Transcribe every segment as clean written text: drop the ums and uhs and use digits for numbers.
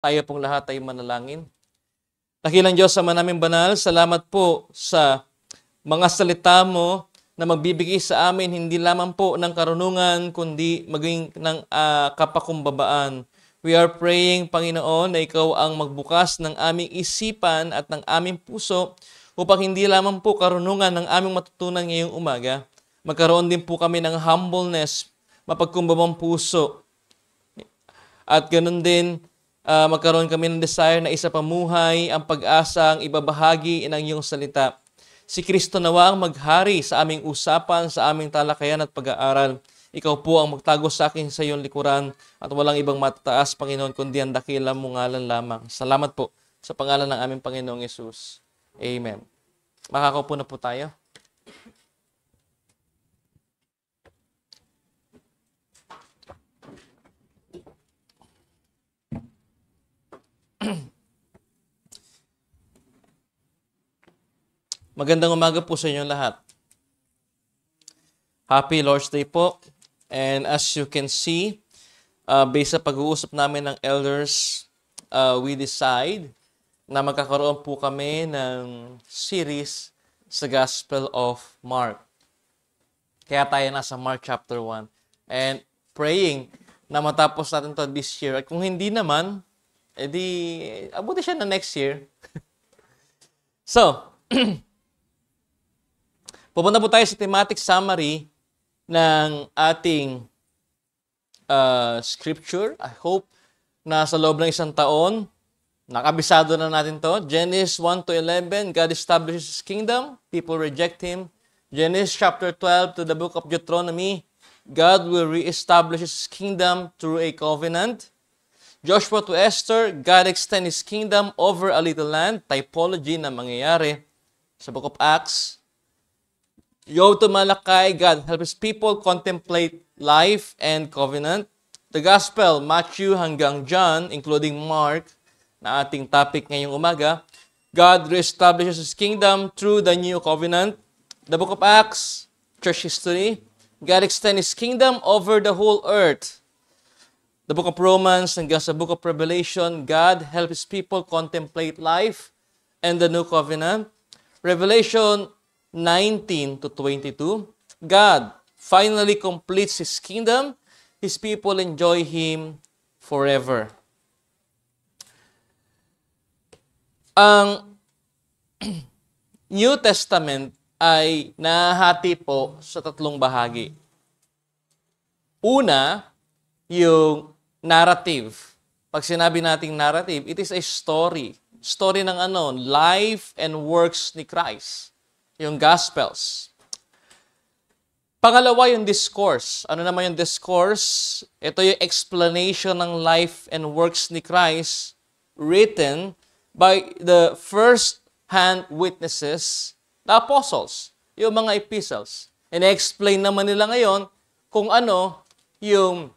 Tayo pong lahat ay manalangin. Dakilang Diyos, Ama namin banal, salamat po sa mga salita mo na magbibigay sa amin hindi lamang po ng karunungan, kundi maging ng kapakumbabaan. We are praying, Panginoon, na Ikaw ang magbukas ng aming isipan at ng aming puso upang hindi lamang po karunungan ng aming matutunan ngayong umaga. Magkaroon din po kami ng humbleness, mapagkumbabang puso. At ganun din, magkaroon kami ng desire na isa pamuhay ang pag-asa ang ibabahagi ng iyong salita. Si Kristo nawa ang maghari sa aming usapan, sa aming talakayan at pag-aaral. Ikaw po ang magtago sa akin sa iyong likuran at walang ibang matataas, Panginoon, kundi ang dakilang mong ngalan lamang. Salamat po sa pangalan ng aming Panginoong Yesus. Amen. Makakaupo na po tayo. Magandang umaga po sa inyo lahat. Happy Lord's Day po. And as you can see, based sa pag-uusap namin ng elders, we decide na magkakaroon po kami ng series sa Gospel of Mark. Kaya tayo nasa Mark chapter 1. And praying na matapos natin to this year. At kung hindi naman, edi abuti siya na next year. So, pupunta po tayo sa thematic summary ng ating scripture. I hope na sa loob ng isang taon, nakabisado na natin to. Genesis 1 to 11, God establishes His kingdom, people reject Him. Genesis chapter 12 to the book of Deuteronomy, God will reestablish His kingdom through a covenant. Joshua to Esther, God extend His kingdom over a little land, typology na mangyayari sa book of Acts. Job to Malachi, God helps people contemplate life and covenant. The Gospel, Matthew hanggang John, including Mark, na ating topic ngayong umaga. God reestablishes His kingdom through the new covenant. The book of Acts, church history. God extends His kingdom over the whole earth. The book of Romans hanggang sa book of Revelation, God helps His people contemplate life and the new covenant. Revelation 19 to 22, God finally completes His kingdom. His people enjoy Him forever. Ang New Testament ay nahati po sa tatlong bahagi. Una, yung narrative. Pag sinabi nating narrative, it is a story. Story ng life and works ni Christ. Yung Gospels. Pangalawa, yung discourse. Ano naman yung discourse? Ito yung explanation ng life and works ni Christ written by the first-hand witnesses, the apostles, yung mga epistles. And explain naman nila ngayon kung ano yung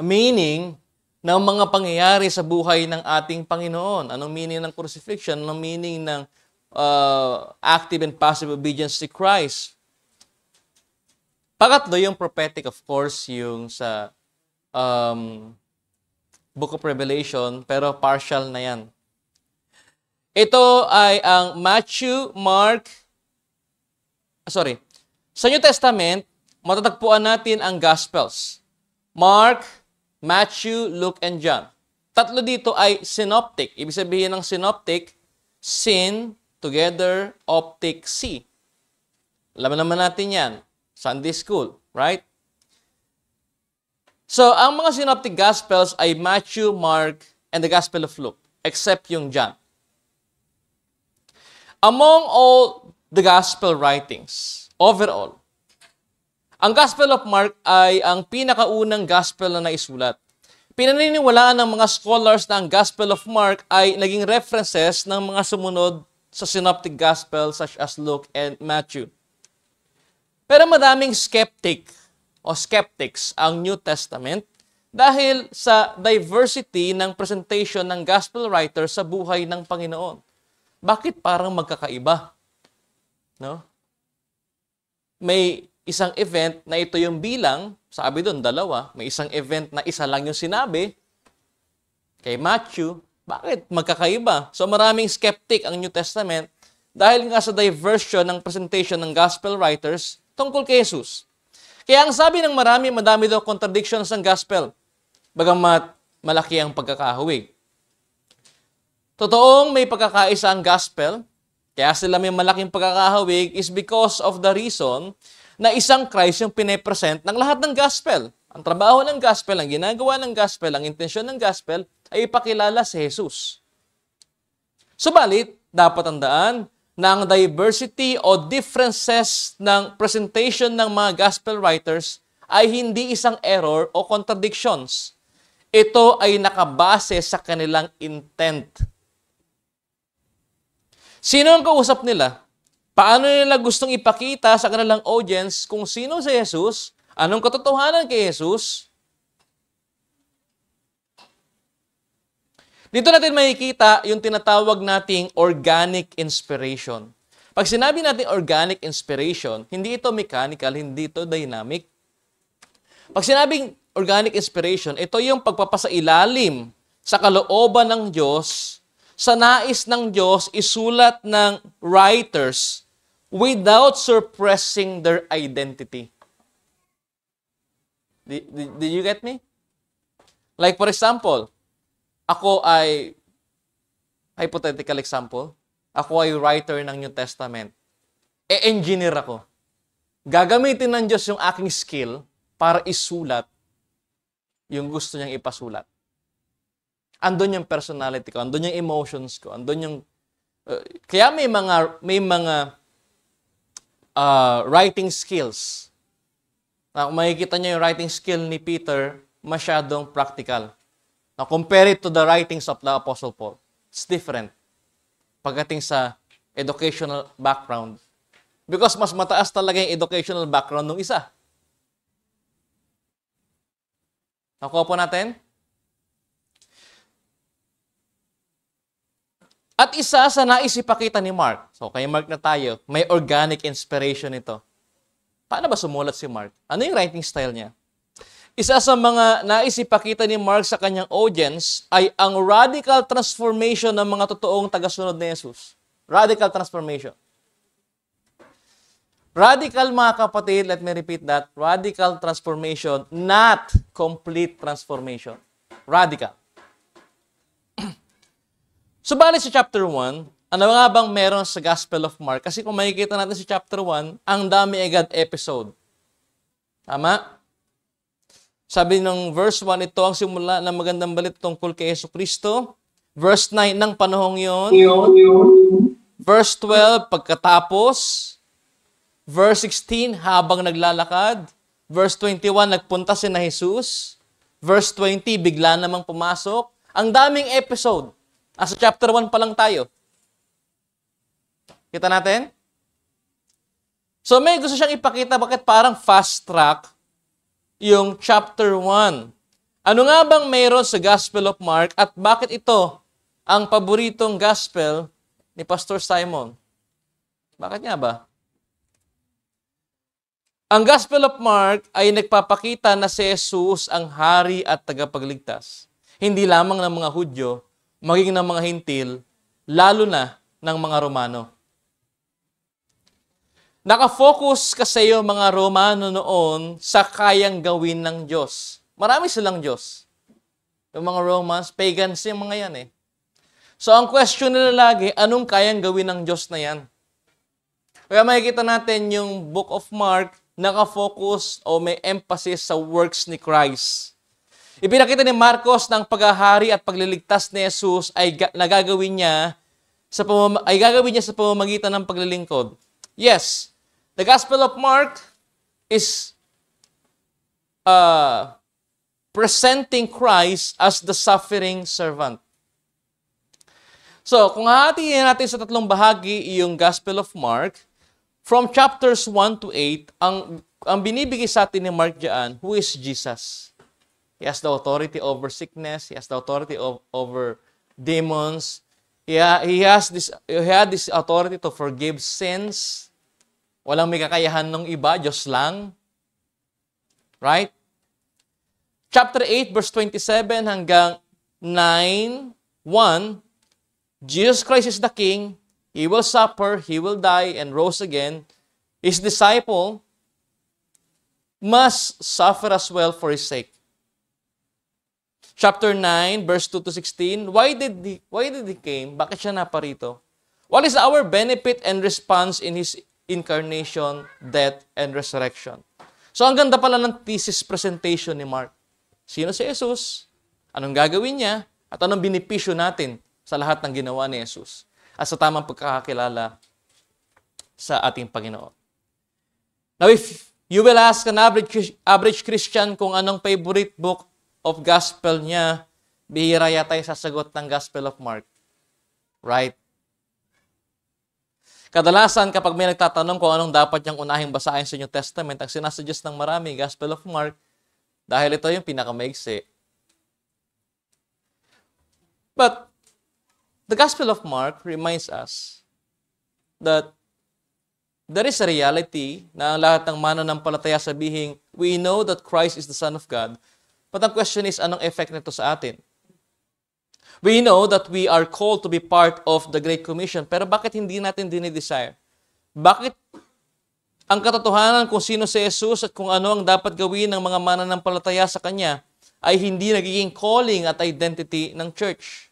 meaning ng mga pangyayari sa buhay ng ating Panginoon. Anong meaning ng crucifixion? Anong meaning ng active and passive obedience to Christ. Pangatlo, yung prophetic, of course, yung sa Book of Revelation, pero partial na yan. Ito ay ang Sa New Testament, matatagpuan natin ang Gospels. Mark, Matthew, Luke, and John. Tatlo dito ay synoptic. Ibig sabihin ng synoptic, syn, together, optic, see. Alam naman natin yan. Sunday school, right? So, ang mga synoptic gospels ay Matthew, Mark, and the Gospel of Luke, except yung John. Among all the gospel writings, overall, ang Gospel of Mark ay ang pinakaunang gospel na naisulat. Pinaniniwalaan ng mga scholars na ang Gospel of Mark ay naging references ng mga sumunod sa synoptic gospel such as Luke and Matthew. Pero madaming skeptics ang New Testament dahil sa diversity ng presentation ng gospel writer sa buhay ng Panginoon. Bakit parang magkakaiba? No? May isang event na ito yung bilang, sabi doon, 2. May isang event na isa lang yung sinabi. Kay Matthew, bakit magkakaiba? So maraming skeptic ang New Testament dahil nga sa diversion ng presentation ng gospel writers tungkol kay Jesus. Kaya ang sabi ng marami, madami daw contradictions ng gospel, bagamat malaki ang pagkakahawig. Totoong may pagkakaisa ang gospel, kaya sila may malaking pagkakahawig is because of the reason na isang Christ yung pinepresent ng lahat ng gospel. Ang trabaho ng gospel, ang ginagawa ng gospel, ang intensyon ng gospel ay ipakilala si Jesus. Subalit, dapat tandaan na ang diversity o differences ng presentation ng mga gospel writers ay hindi isang error o contradictions. Ito ay nakabase sa kanilang intent. Sino ang kausap nila? Paano nila gustong ipakita sa kanilang audience kung sino si Jesus? Anong katotohanan kay Jesus? Dito natin makikita yung tinatawag nating organic inspiration. Pag sinabi natin organic inspiration, hindi ito mechanical, hindi ito dynamic. Pag sinabing organic inspiration, ito yung pagpapasailalim sa kalooban ng Diyos, sa nais ng Diyos isulat ng writers without suppressing their identity. Did you get me? Like for example, ako ay, hypothetical example, ako ay writer ng New Testament. E-engineer ako. Gagamitin ng Diyos yung aking skill para isulat yung gusto niyang ipasulat. Andun yung personality ko, andun yung emotions ko, andun yung... kaya may mga writing skills. Kung makikita niyo yung writing skill ni Peter, masyadong practical. Now, compare it to the writings of the Apostle Paul. It's different. Pagdating sa educational background. Because mas mataas talaga yung educational background ng isa. Nakuha po natin? At isa sa nais ipakita ni Mark. So, kay Mark na tayo, may organic inspiration ito. Paano ba sumulat si Mark? Ano yung writing style niya? Isa sa mga nais ipakita ni Mark sa kanyang audience ay ang radical transformation ng mga totoong tagasunod ni Jesus. Radical transformation. Radical, mga kapatid, let me repeat that. Radical transformation, not complete transformation. Radical. Subalit sa chapter 1, ano nga bang meron sa Gospel of Mark? Kasi kung makikita natin sa chapter 1, ang dami agad episode. Tama? Sabi ng verse 1, ito ang simula ng magandang balita tungkol kay Jesucristo. Verse 9, ng panahong yon. Verse 12, pagkatapos. Verse 16, habang naglalakad. Verse 21, nagpunta si na Jesus. Verse 20, bigla namang pumasok. Ang daming episode. Sa chapter 1 pa lang tayo. Kita natin? So may gusto siyang ipakita bakit parang fast track yung chapter 1. Ano nga bang mayroon sa Gospel of Mark at bakit ito ang paboritong gospel ni Pastor Simon? Bakit nga ba? Ang Gospel of Mark ay nagpapakita na si Jesus ang hari at tagapagligtas. Hindi lamang ng mga Hudyo, maging ng mga Hintil, lalo na ng mga Romano. Nakafocus kasi yung mga Romano noon sa kayang gawin ng Diyos. Marami silang Diyos. Yung mga Romans, pagans yung mga yan eh. So ang question nila lagi, anong kayang gawin ng Diyos na yan? Kaya makikita natin yung Book of Mark, nakafocus o may emphasis sa works ni Christ. Ipinakita ni Marcos na ang paghahari at pagliligtas ni Jesus ay gagawin niya sa pamamagitan ng paglilingkod. Yes, the Gospel of Mark is presenting Christ as the suffering servant. So, kung hahatiin natin sa tatlong bahagi yung Gospel of Mark, from chapters 1 to 8, ang binibigay sa atin ni Mark diyan, who is Jesus? He has the authority over sickness. He has the authority over demons. He had this authority to forgive sins. Walang may kakayahan ng iba, Diyos lang. Right? Chapter 8, verse 27 hanggang 9:1, Jesus Christ is the King. He will suffer, He will die, and rose again. His disciple must suffer as well for His sake. Chapter 9, verse 2 to 16, why did He came? Bakit siya naparito? What is our benefit and response in His incarnation, death, and resurrection? So, ang ganda pala ng thesis presentation ni Mark. Sino si Jesus? Anong gagawin niya? At anong benepisyo natin sa lahat ng ginawa ni Jesus? At sa tamang pagkakakilala sa ating Panginoon. Now, if you will ask an average Christian kung anong favorite book of gospel niya, bihira yata yung sasagot ng Gospel of Mark. Right? Kadalasan, kapag may nagtatanong kung anong dapat niyang unahing basahin sa New Testament, ang sinasuggest ng marami, Gospel of Mark, dahil ito yung pinakamaigsi. But, the Gospel of Mark reminds us that there is a reality na ang lahat ng mananampalataya sabihin, we know that Christ is the Son of God. But ang question is, anong effect nito sa atin? We know that we are called to be part of the Great Commission, pero bakit hindi natin dinidesire? Bakit ang katotohanan kung sino si Jesus at kung ano ang dapat gawin ng mga mananampalataya sa Kanya ay hindi nagiging calling at identity ng church?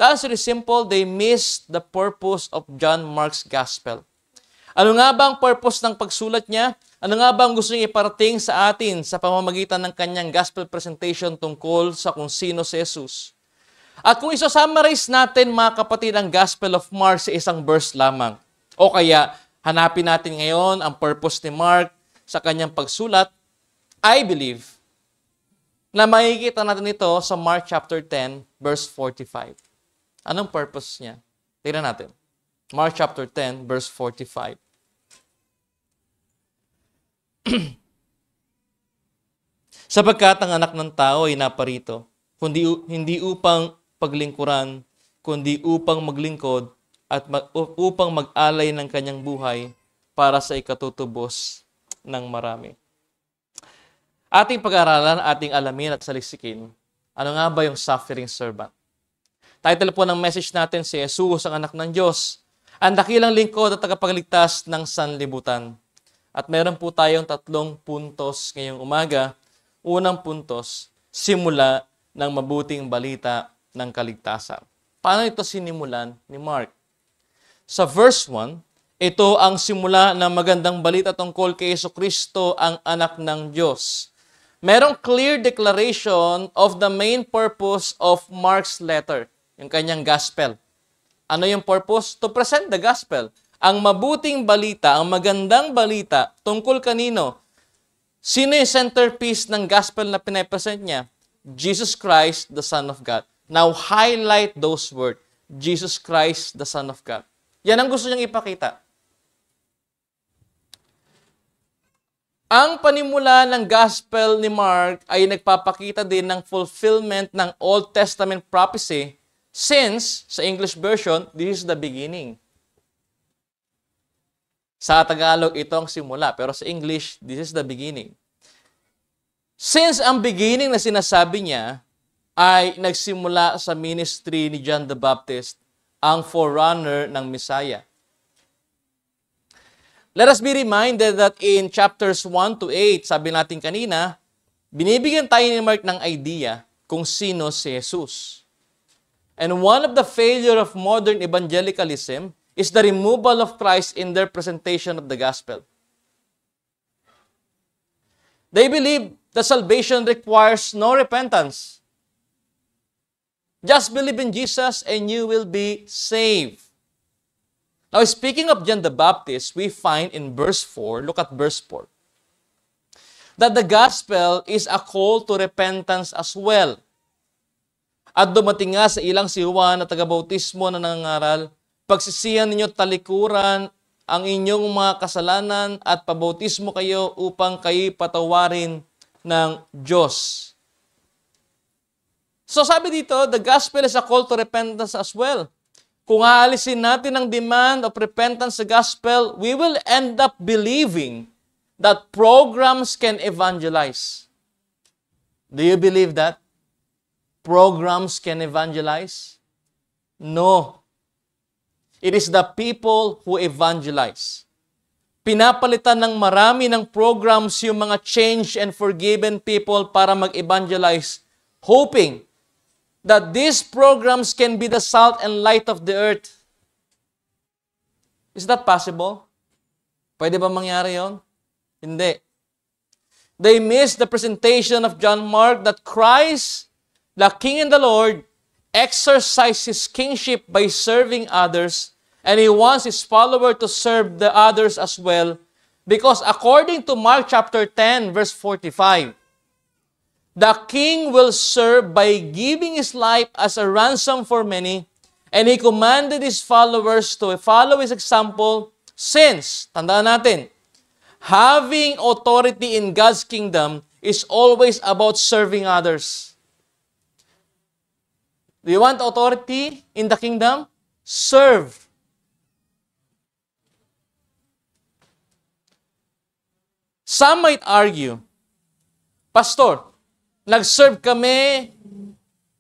The answer is simple, they missed the purpose of John Mark's Gospel. Ano nga ba ang purpose ng pagsulat niya? Ano nga ba ang gusto niya iparating sa atin sa pamamagitan ng kanyang gospel presentation tungkol sa kung sino si Jesus? At kung isa-summarize natin, mga kapatid, ang Gospel of Mark sa isang verse lamang, o kaya hanapin natin ngayon ang purpose ni Mark sa kanyang pagsulat, I believe na makikita natin ito sa Mark chapter 10, verse 45. Anong purpose niya? Tingnan natin. Mark chapter 10, verse 45. Sapagkat ang anak ng tao ay naparito, hindi upang paglingkuran, kundi upang maglingkod at upang mag-alay ng kanyang buhay para sa ikatutubos ng marami. Ating pag-aralan, ating alamin at salisikin, ano nga ba yung suffering servant? Title po ng message natin, si Jesus, ang anak ng Diyos, ang dakilang lingkod at tagapagligtas ng sanlibutan. At meron po tayong 3 puntos ngayong umaga. Unang puntos, simula ng mabuting balita ng kaligtasan. Paano ito sinimulan ni Mark? Sa verse 1, ito ang simula ng magandang balita tungkol kay Jesucristo, ang anak ng Diyos. Merong clear declaration of the main purpose of Mark's letter, yung kanyang gospel. Ano yung purpose? To present the gospel. Ang mabuting balita, ang magandang balita, tungkol kanino? Sino yung centerpiece ng gospel na pinapresent niya? Jesus Christ, the Son of God. Now, highlight those words. Jesus Christ, the Son of God. Yan ang gusto niyang ipakita. Ang panimula ng gospel ni Mark ay nagpapakita din ng fulfillment ng Old Testament prophecy since, sa English version, this is the beginning. Sa Tagalog, ito ang simula. Pero sa English, this is the beginning. Since ang beginning na sinasabi niya ay nagsimula sa ministry ni John the Baptist, ang forerunner ng Messiah. Let us be reminded that in chapters 1 to 8, sabi natin kanina, binibigyan tayo ni Mark ng idea kung sino si Jesus. And one of the failure of modern evangelicalism is the removal of Christ in their presentation of the gospel. They believe that salvation requires no repentance. Just believe in Jesus and you will be saved. Now, speaking of John the Baptist, we find in verse 4, look at verse 4, that the gospel is a call to repentance as well. At dumating nga sa ilang si Juan na taga-bautismo na nangangaral, pagsisihan ninyo talikuran ang inyong mga kasalanan at pabautismo kayo upang kayo patawarin ng Diyos. So sabi dito, the gospel is a call to repentance as well. Kung aalisin natin ang demand of repentance sa gospel, we will end up believing that programs can evangelize. Do you believe that? programs can evangelize? No. It is the people who evangelize. Pinapalitan ng marami ng programs yung mga changed and forgiven people para mag-evangelize, hoping that these programs can be the salt and light of the earth. Is that possible? Pwede ba mangyari yon? Hindi. They miss the presentation of John Mark that Christ, the King and the Lord, exercised His kingship by serving others, and He wants His follower to serve the others as well, because according to Mark chapter 10, verse 45, the King will serve by giving His life as a ransom for many, and He commanded His followers to follow His example since, tandaan natin, having authority in God's kingdom is always about serving others. Do you want authority in the kingdom? Serve. Some might argue, Pastor, nag-serve kami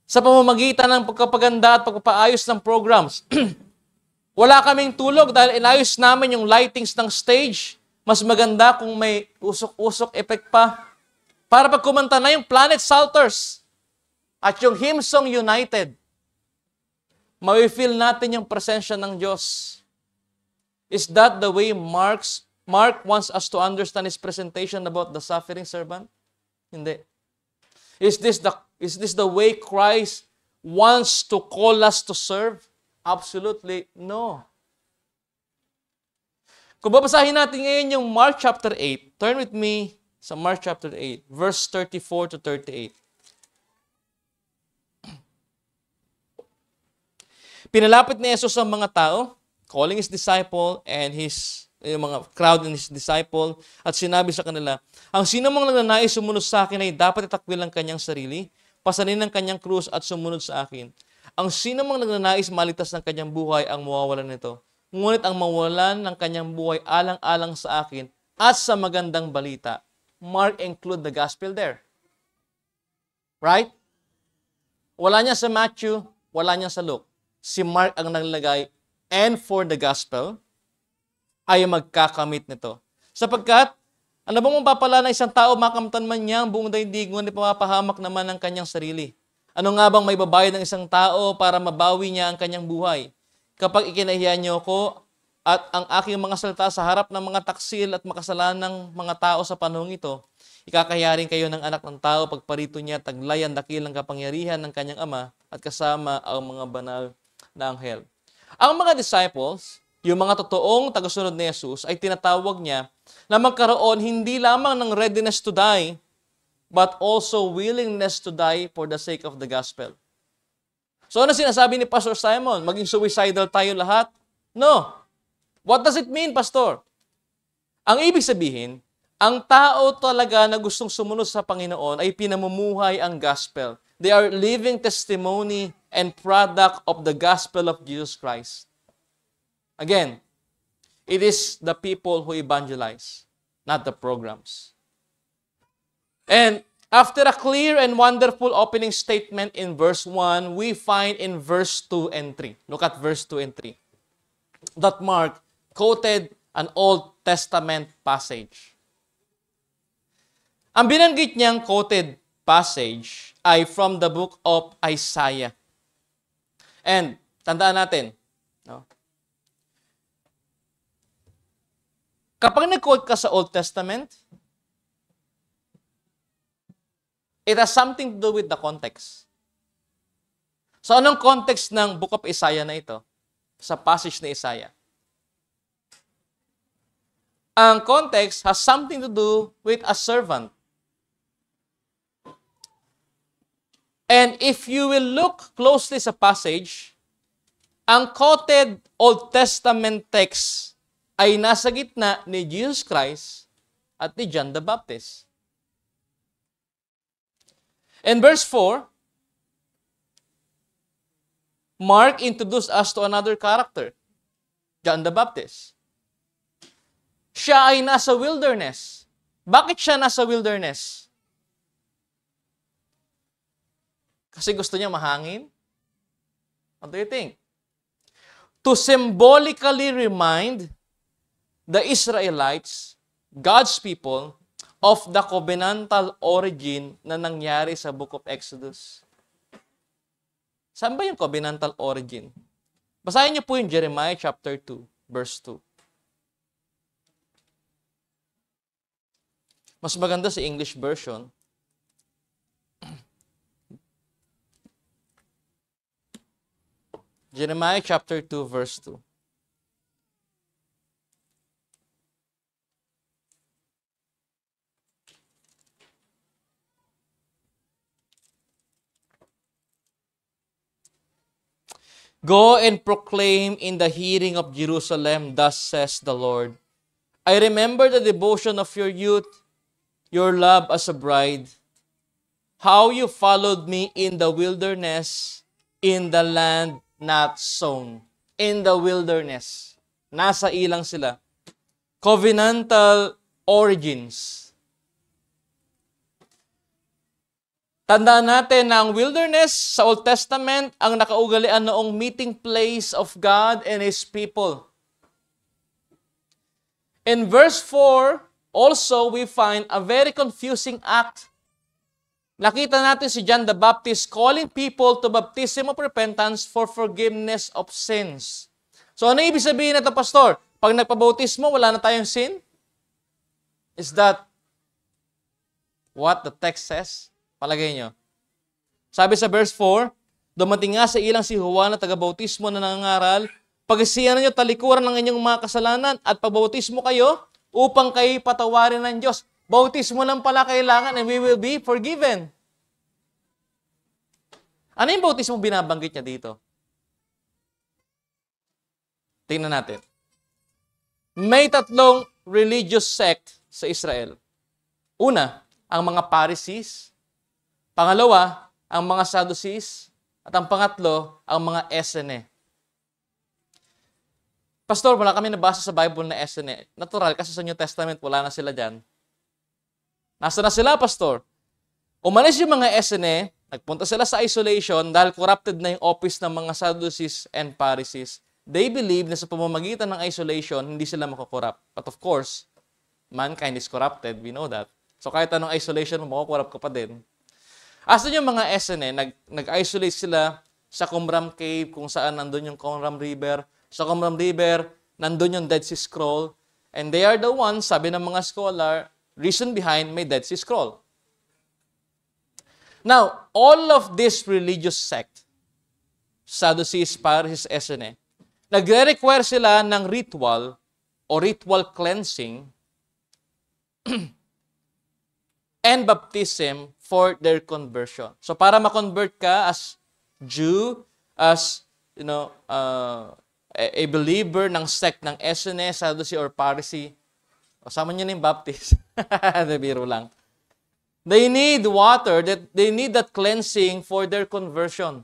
sa pamamagitan ng pagpapaganda at pagpapaayos ng programs. Wala kaming tulog dahil inayos namin yung lightings ng stage. Mas maganda kung may usok-usok effect pa. Para pag kumanta na yung Planet Salters at yung hymn song United, ma-feel natin yung presensya ng Diyos. Is that the way Mark wants us to understand his presentation about the suffering servant? Hindi. Is this the way Christ wants to call us to serve? Absolutely no. Kung babasahin natin ngayon yung Mark chapter 8, turn with me sa Mark chapter 8, verse 34 to 38. Pinalapit ni Jesus ang mga tao, calling His disciple and yung mga crowd and His disciple, at sinabi sa kanila, ang sino mang nagnanais sumunod sa akin ay dapat itakwil ang kanyang sarili, pasanin ang kanyang krus at sumunod sa akin. Ang sino mang nagnanais maligtas ng kanyang buhay ang mawawalan nito. Ngunit ang mawalan ng kanyang buhay alang-alang sa akin at sa magandang balita. Mark include the gospel there. Right? Wala niya sa Matthew, wala niya sa Luke. Si Mark ang naglagay, and for the gospel, ay magkakamit nito. Sapagkat, ano bang mapapala na isang tao makamtan man niya ang buong daigdig, ngunit mapapahamak naman ang kanyang sarili? Ano nga bang may babayad ng isang tao para mabawi niya ang kanyang buhay? Kapag ikinahiya niyo ko at ang aking mga salita sa harap ng mga taksil at makasalanang mga tao sa panahong ito, ikakahiya rin kayo ng anak ng tao pagparito niya taglayan dakilang kapangyarihan ng kanyang ama at kasama ang mga banal na anghel. Ang mga disciples, yung mga totoong tagasunod ni Jesus, ay tinatawag niya na magkaroon hindi lamang ng readiness to die, but also willingness to die for the sake of the gospel. So ano sinasabi ni Pastor Simon? Maging suicidal tayo lahat? No. What does it mean, Pastor? Ang ibig sabihin, ang tao talaga na gustong sumunod sa Panginoon ay pinamumuhay ang gospel. They are living testimony and product of the gospel of Jesus Christ. Again, it is the people who evangelize, not the programs. And after a clear and wonderful opening statement in verse 1, we find in verse 2 and 3. Look at verse 2 and 3. That Mark quoted an Old Testament passage. Ang binanggit niyang quoted passage ay from the book of Isaiah. And tandaan natin, no? Kapag nag-quote ka sa Old Testament, it has something to do with the context. So, anong context ng Book of Isaiah na ito? Sa passage ni Isaiah. Ang context has something to do with a servant. And if you will look closely sa passage, ang quoted Old Testament text ay nasa gitna ni Jesus Christ at ni John the Baptist. In verse 4, Mark introduced us to another character, John the Baptist. Siya ay nasa wilderness. Bakit siya nasa wilderness? Kasi gusto niya mahangin? What do you think? To symbolically remind the Israelites, God's people, of the covenantal origin na nangyari sa Book of Exodus. Saan ba yung covenantal origin? Basahin niyo po yung Jeremiah chapter 2, verse 2. Mas maganda sa English version. Jeremiah chapter 2, verse 2. Go and proclaim in the hearing of Jerusalem, thus says the Lord. I remember the devotion of your youth, your love as a bride, how you followed me in the wilderness, in the land not sown. In the wilderness. Nasa ilang sila. Covenantal origins. Tandaan natin na ang wilderness sa Old Testament ang nakaugalian noong meeting place of God and His people. In verse 4, also we find a very confusing act. Nakita natin si John the Baptist calling people to baptism of repentance for forgiveness of sins. So ano ibig sabihin nito, Pastor? Pag nagpabautismo, wala na tayong sin? Is that what the text says? Palagay nyo. Sabi sa verse 4, dumating nga sa ilang si Juan na taga-bautismo na nangangaral, pag-isiyan ninyo talikuran ng inyong mga kasalanan at pagbautismo kayo upang kayo patawarin ng Diyos. Bautismo lang pala kailangan and we will be forgiven. Ano yung bautismo binabanggit niya dito? Tingnan natin. May tatlong religious sect sa Israel. Una, ang mga Pharisees. Pangalawa, ang mga Sadducees. At ang pangatlo, ang mga SNE. Pastor, wala kami nabasa sa Bible na SNE. Natural, kasi sa New Testament, wala na sila dyan. Nasa na sila, Pastor? Umalis yung mga SNE, nagpunta sila sa isolation dahil corrupted na yung office ng mga Sadducees and Pharisees. They believe na sa pamamagitan ng isolation, hindi sila makukorrupt. But of course, mankind is corrupted. We know that. So kahit anong isolation mo, makukorrupt ka pa din. Asan yung mga SNE? Nag-isolate sila sa Qumran Cave, kung saan nandun yung Qumran River. Sa Qumran River, nandun yung Dead Sea Scroll. And they are the ones, sabi ng mga scholar, reason behind may Dead Sea Scroll. Now, all of this religious sect, Sadducees, Pharisees, SNE, nagre-require sila ng ritual o ritual cleansing and baptism for their conversion. So para ma-convert ka as Jew, as a believer ng sect ng SNE, Sadducee, or Pharisee, kasama nyo na yung Baptist. Biro lang. They need water, they need that cleansing for their conversion.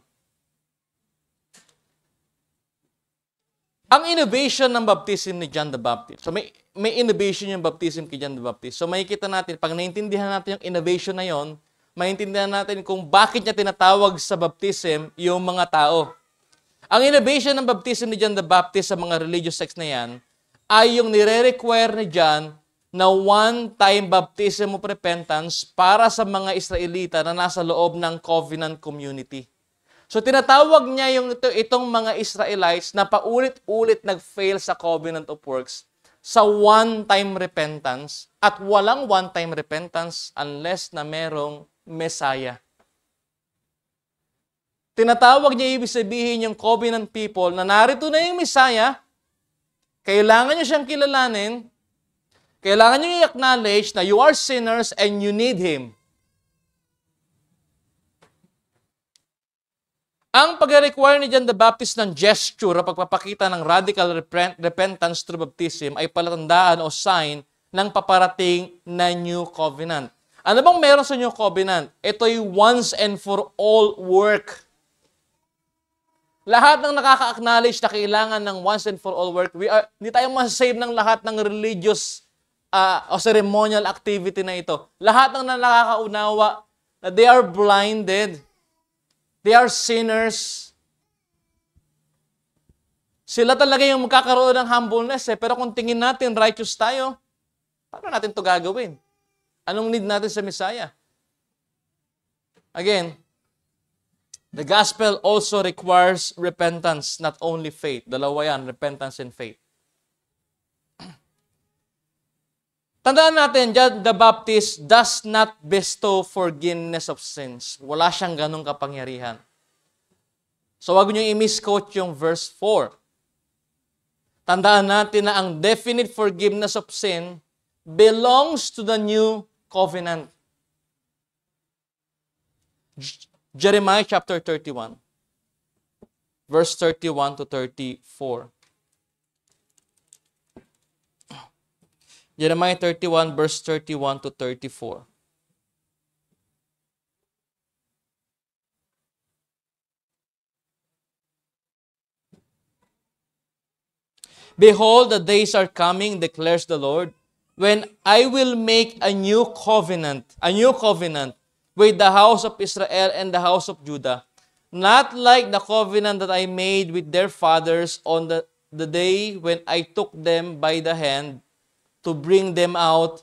Ang innovation ng baptism ni John the Baptist. So may innovation yung baptism kay John the Baptist. So makikita natin, pag naintindihan natin yung innovation na yon, maintindihan natin kung bakit niya tinatawag sa baptism yung mga tao. Ang innovation ng baptism ni John the Baptist sa mga religious sects na yan ay yung nire-require ni John na one-time baptism of repentance para sa mga Israelita na nasa loob ng covenant community. So tinatawag niya itong mga Israelites na paulit-ulit nag-fail sa covenant of works sa one-time repentance at walang one-time repentance unless na merong Messiah. Tinatawag niya ibig sabihin yung covenant people na narito na yung Messiah, kailangan niyo siyang kilalanin, kailangan niyo i-acknowledge na you are sinners and you need Him. Ang pag-require ni John the Baptist ng gesture o pagpapakita ng radical repentance through baptism ay palatandaan o sign ng paparating na new covenant. Ano bang meron sa new covenant? Ito'y once and for all work. Lahat ng nakaka-acknowledge na kailangan ng once and for all work, hindi tayo masasave ng lahat ng religious o ceremonial activity na ito. Lahat ng nakakaunawa na they are blinded. They are sinners. Sila talaga yung magkakaroon ng humbleness eh. Pero kung tingin natin righteous tayo, paano natin ito gagawin? Anong need natin sa Messiah? Again, the gospel also requires repentance, not only faith. Dalawa yan, repentance and faith. Tandaan natin, John the Baptist does not bestow forgiveness of sins. Wala siyang ganong kapangyarihan. So wag niyo i-misquote yung verse 4. Tandaan natin na ang definite forgiveness of sin belongs to the new covenant. Jeremiah chapter 31, verse 31 to 34. Jeremiah 31, verse 31 to 34. Behold, the days are coming, declares the Lord, when I will make a new covenant with the house of Israel and the house of Judah, not like the covenant that I made with their fathers on the day when I took them by the hand to bring them out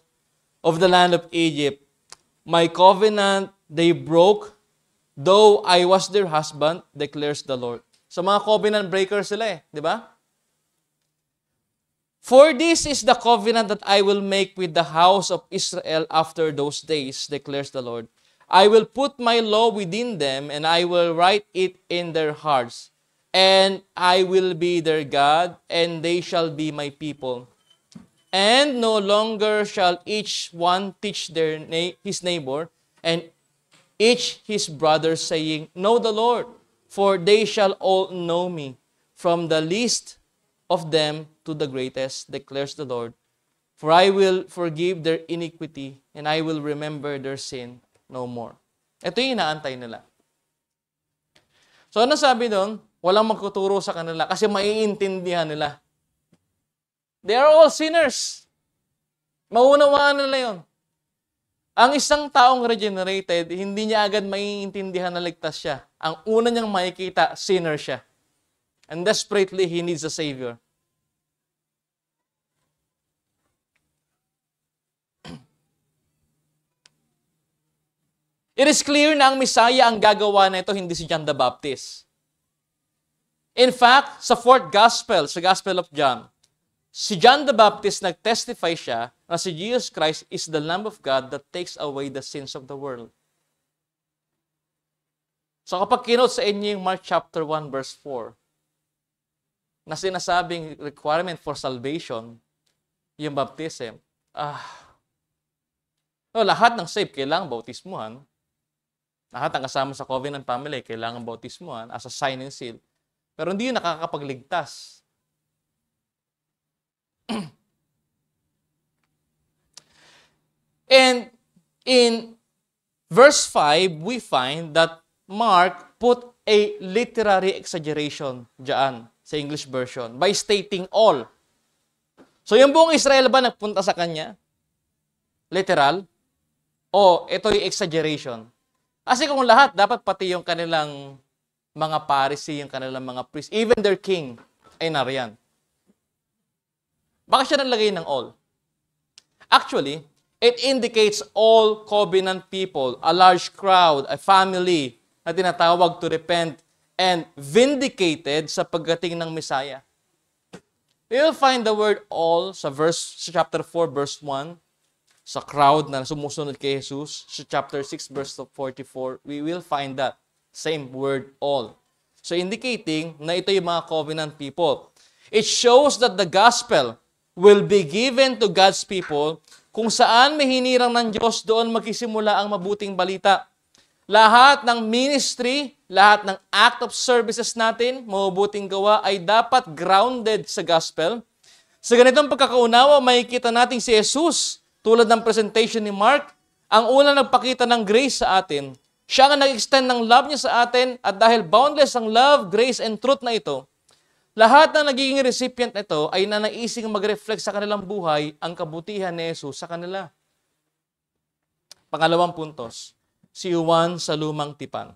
of the land of Egypt. My covenant they broke, though I was their husband, declares the Lord. So mga covenant breakers sila di ba? For this is the covenant that I will make with the house of Israel after those days, declares the Lord. I will put my law within them, and I will write it in their hearts. And I will be their God, and they shall be my people. And no longer shall each one teach his neighbor, and each his brother, saying, Know the Lord, for they shall all know me, from the least of them to the greatest, declares the Lord. For I will forgive their iniquity, and I will remember their sin no more. Ito yung inaantay nila. So ano sabi doon? Walang magtuturo sa kanila kasi maiintindihan nila. They are all sinners. Maunawaan nila yon. Ang isang taong regenerated, hindi niya agad maiintindihan na ligtas siya. Ang una niyang makikita, sinner siya. And desperately, he needs a Savior. It is clear na ang Messiah ang gagawa na ito, hindi si John the Baptist. In fact, sa fourth gospel, sa Gospel of John, si John the Baptist nag-testify siya na si Jesus Christ is the Lamb of God that takes away the sins of the world. So kapag kinote sa inyo yung Mark chapter 1 verse 4, na sinasabing requirement for salvation, yung baptism, lahat ng saved kailangan bautismuhan. Lahat ng kasama sa covenant family kailangan bautismuhan as a sign and seal. Pero hindi yun nakakapagligtas. And in verse 5, we find that Mark put a literary exaggeration dyan sa English version by stating all. So yung buong Israel ba nagpunta sa kanya? Literal? O ito yung exaggeration? Kasi kung lahat, dapat pati yung kanilang mga Pharisee, yung kanilang mga priests, even their king, ay nariyan. Bakit siya nalagay ng all? Actually, it indicates all covenant people, a large crowd, a family na tinatawag to repent and vindicated sa pagdating ng Messiah. You'll find the word all sa chapter 4, verse 1, sa crowd na sumusunod kay Jesus, sa chapter 6, verse 44, we will find that same word all. So indicating na ito yung mga covenant people. It shows that the gospel will be given to God's people kung saan may hinirang ng Diyos, doon magsisimula ang mabuting balita. Lahat ng ministry, lahat ng act of services natin, mabubuting gawa, ay dapat grounded sa gospel. Sa ganitong pagkakaunawa, makikita natin si Jesus, tulad ng presentation ni Mark, ang unang nagpakita ng grace sa atin. Siya ang nag-extend ng love niya sa atin, at dahil boundless ang love, grace, and truth na ito, lahat ng nagiging recipient nito ay nanaising mag-reflect sa kanilang buhay ang kabutihan ni Jesus sa kanila. Pangalawang puntos, si Juan sa lumang tipan.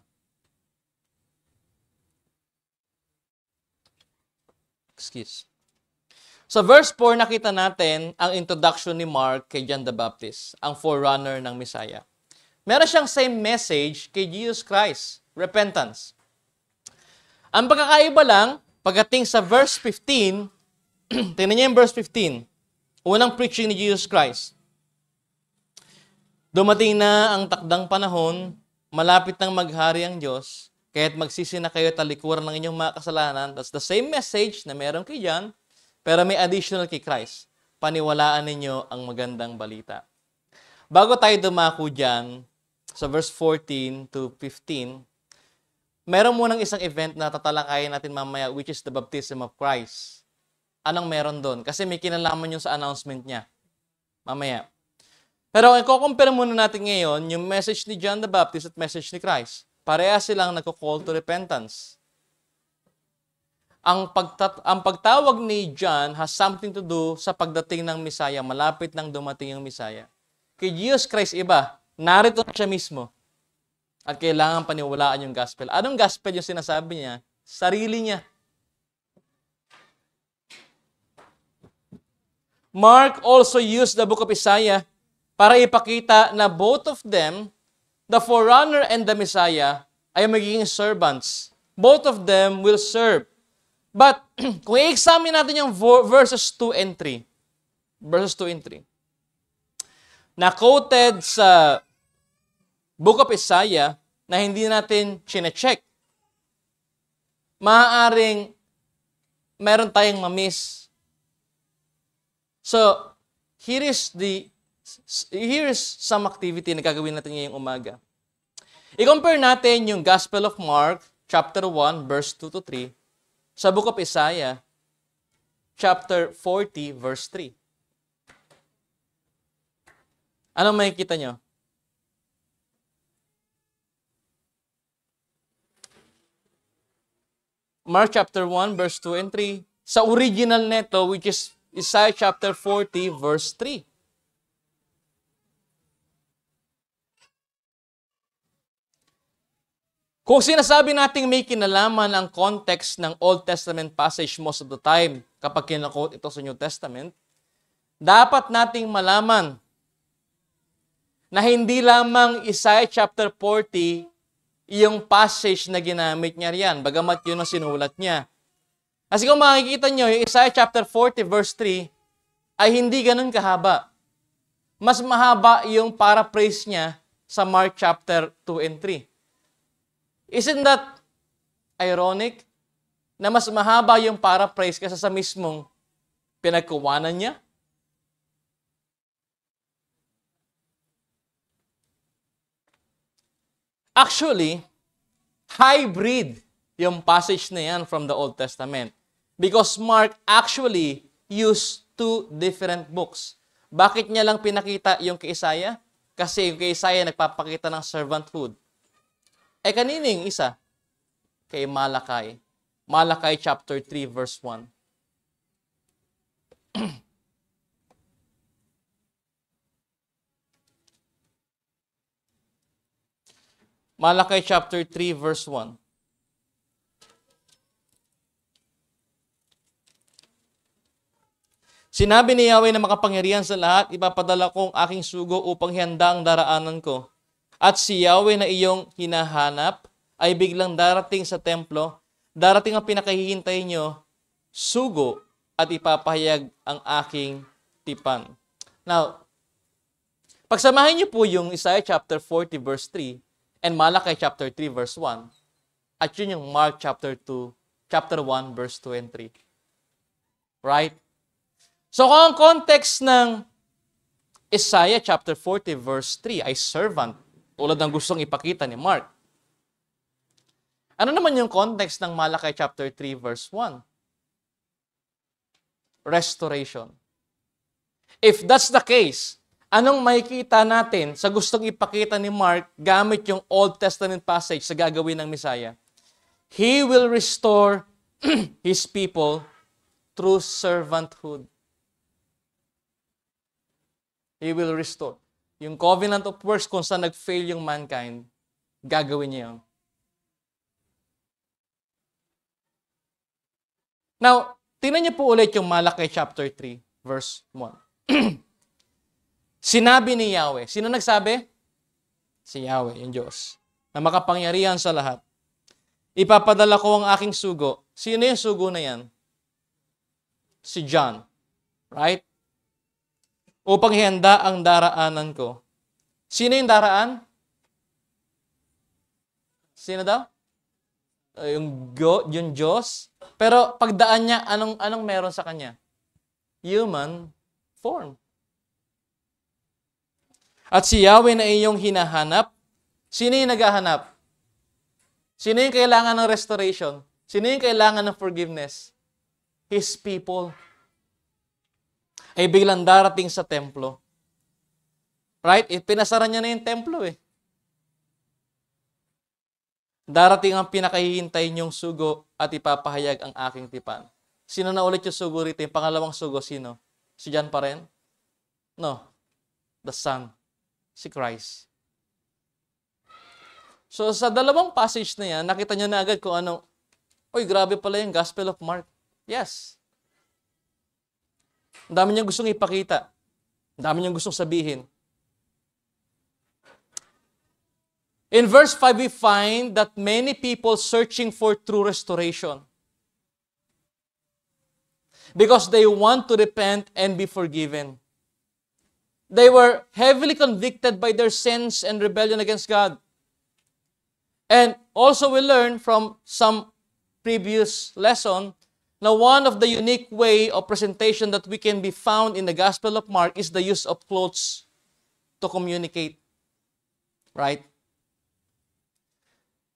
Excuse. Sa verse 4, nakita natin ang introduction ni Mark kay John the Baptist, ang forerunner ng Messiah. Meron siyang same message kay Jesus Christ, repentance. Ang pagkakaiba lang, pagdating sa verse 15, tingnan niyo yung verse 15, unang preaching ni Jesus Christ. Dumating na ang takdang panahon, malapit nang maghari ang Diyos, kaya't magsisi na kayo talikuran ng inyong mga kasalanan. That's the same message na meron kay John, pero may additional kay Christ. Paniwalaan ninyo ang magandang balita. Bago tayo dumako dyan, sa verse 14 to 15, meron munang isang event na tatalakayin natin mamaya, which is the baptism of Christ. Anong meron doon? Kasi may kinalaman yun sa announcement niya. Mamaya. Pero i-compare muna natin ngayon yung message ni John the Baptist at message ni Christ. Pareha silang nagko-call to repentance. Ang pagtawag ni John has something to do sa pagdating ng Messiah. Malapit nang dumating yung Messiah. Kay Jesus Christ iba, narito siya mismo. At kailangan paniwalaan yung gospel. Anong gospel yung sinasabi niya? Sarili niya. Mark also used the book of Isaiah para ipakita na both of them, the forerunner and the Messiah, ay magiging servants. Both of them will serve. But, kung i-examine natin yung verses 2 and 3, verses 2 and 3, na-quoted sa book of Isaiah na hindi natin chine-check, maaaring meron tayong ma-miss. So, here is some activity na gagawin natin ngayong umaga. I-compare natin yung Gospel of Mark, chapter 1, verse 2 to 3, sa book of Isaiah, chapter 40, verse 3. Anong makikita nyo? Mark chapter 1, verse 2 and 3. Sa original neto, which is Isaiah chapter 40, verse 3. Kung sinasabi nating may kinalaman ang context ng Old Testament passage most of the time, kapag kinakot ito sa New Testament, dapat nating malaman na hindi lamang Isaiah chapter 40 yung passage na ginamit niya riyan, bagamat yun ang sinulat niya. Kasi kung makikita nyo, yung Isaiah chapter 40 verse 3 ay hindi ganun kahaba. Mas mahaba yung paraphrase niya sa Mark chapter 2 and 3. Isn't that ironic? Na mas mahaba yung paraphrase kaysa sa mismong pinagkuwanan niya? Actually, hybrid yung passage na yan from the Old Testament. Because Mark actually used two different books. Bakit niya lang pinakita yung kay Isaiah? Kasi yung kay Isaiah nagpapakita ng servanthood. Eh kanining isa? Kay Malachi. Malachi chapter 3 verse 1. Malachi chapter 3 verse 1. Sinabi ni Yahweh na makapangyarihan sa lahat, ipapadala kong aking sugo upang handa ang daraanan ko. At si Yahweh na iyong hinahanap ay biglang darating sa templo, darating ang pinakahihintay nyo, sugo at ipapahayag ang aking tipan. Now, pagsamahin niyo po yung Isaiah chapter 40 verse 3 and Malachi chapter 3 verse 1 at yun yung Mark chapter 1 verse 2 and 3. Right? So kung ang context ng Isaiah chapter 40 verse 3 ay servant, tulad ng gustong ipakita ni Mark. Ano naman yung context ng Malachi chapter 3 verse 1? Restoration. If that's the case, anong makikita natin sa gustong ipakita ni Mark gamit yung Old Testament passage sa gagawin ng Messiah? He will restore His people through servanthood. He will restore. Yung covenant of works, kung saan nag-fail yung mankind, gagawin niya yun. Now, Tingnan niyo po ulit yung Malaki chapter 3, verse 1. Sinabi ni Yahweh. Sino nagsabi? Si Yahweh, yung Diyos, na makapangyarihan sa lahat. Ipapadala ko ang aking sugo. Sino yung sugo na yan? Si John. Right? Upang ihanda ang daraanan ko. Sino yung daraan? Sino daw? Yung Diyos. Pero pagdaan niya, anong meron sa kanya? Human form. At si Yahweh na iyong hinahanap, sino yung naghahanap? Sino yung kailangan ng restoration? Sino yung kailangan ng forgiveness? His people. Ay biglang darating sa templo. Right? Pinasara niya na yung templo eh. Darating ang pinakahihintay niyong sugo at ipapahayag ang aking tipan. Sino na ulit yung sugo rito? Yung pangalawang sugo, sino? Si John pa rin? No. The Son. Si Christ. So sa dalawang passage na yan, nakita niyo na agad kung ano, oy, grabe pala yung Gospel of Mark. Yes. Ang dami niyang gustong ipakita. Ang dami niyang gustong sabihin. In verse 5, we find that many people searching for true restoration because they want to repent and be forgiven. They were heavily convicted by their sins and rebellion against God. And also we learn from some previous lesson na one of the unique way of presentation that we can be found in the Gospel of Mark is the use of clothes to communicate. Right?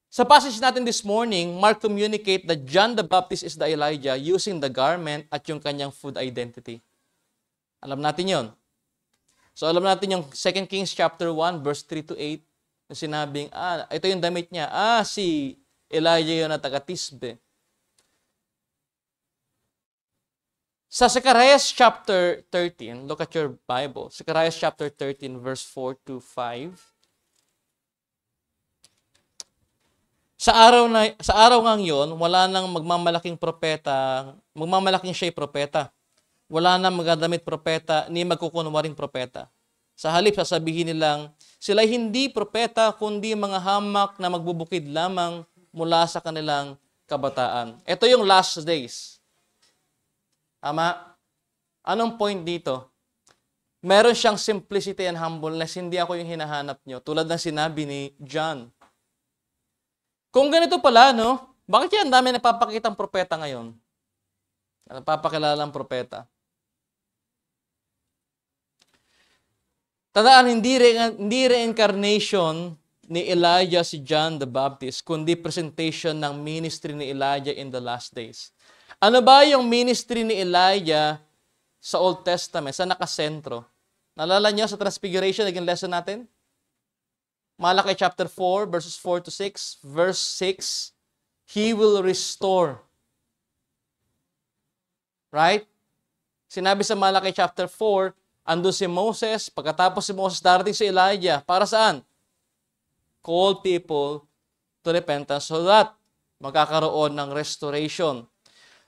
Sa passage natin this morning, Mark communicate that John the Baptist is the Elijah using the garment at yung kanyang food identity. Alam natin yon. So alam natin yung 2 Kings chapter 1 verse 3 to 8 na sinabing, ito yung damit niya. Si Elijah yun na taga-Tisbe. Sa Zechariah chapter 13, look at your Bible. Zechariah chapter 13 verse 4 to 5. Sa araw ngang yon, wala nang magmamalaking siya'y propeta. Wala nang magadamit propeta, ni magkukunwaring propeta. Sa halip, sasabihin nilang, sila'y hindi propeta, kundi mga hamak na magbubukid lamang mula sa kanilang kabataan. Ito yung last days. Tama? Anong point dito? Meron siyang simplicity and humbleness, hindi ako yung hinahanap nyo. Tulad ng sinabi ni John. Kung ganito pala, no? Bakit yan dami nagpapakitang propeta ngayon? Nagpapakilalang propeta. Tandaan, hindi reincarnation ni Elijah si John the Baptist, kundi presentation ng ministry ni Elijah in the last days. Ano ba yung ministry ni Elijah sa Old Testament? Sa nakasentro? Nalala niyo sa Transfiguration, naging lesson natin? Malaki chapter 4, verses 4 to 6. Verse 6, He will restore. Right? Sinabi sa Malaki chapter 4, andun si Moses, pagkatapos si Moses darating si Elijah. Para saan? Call people to repentance so that magkakaroon ng restoration.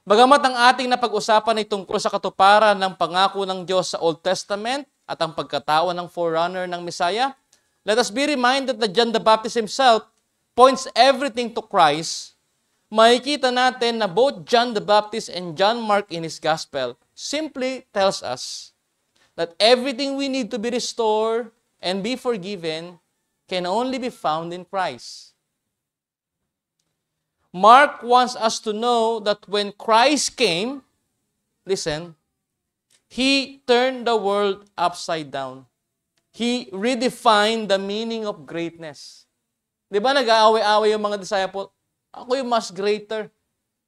Bagamat ang ating napag-usapan ay tungkol sa katuparan ng pangako ng Diyos sa Old Testament at ang pagkatao ng forerunner ng Messiah, let us be reminded that John the Baptist himself points everything to Christ. Makikita natin na both John the Baptist and John Mark in his gospel simply tells us that everything we need to be restored and be forgiven can only be found in Christ. Mark wants us to know that when Christ came, listen, He turned the world upside down. He redefined the meaning of greatness. Di ba nag-aaway-aaway yung mga disciple? Ako yung mas greater.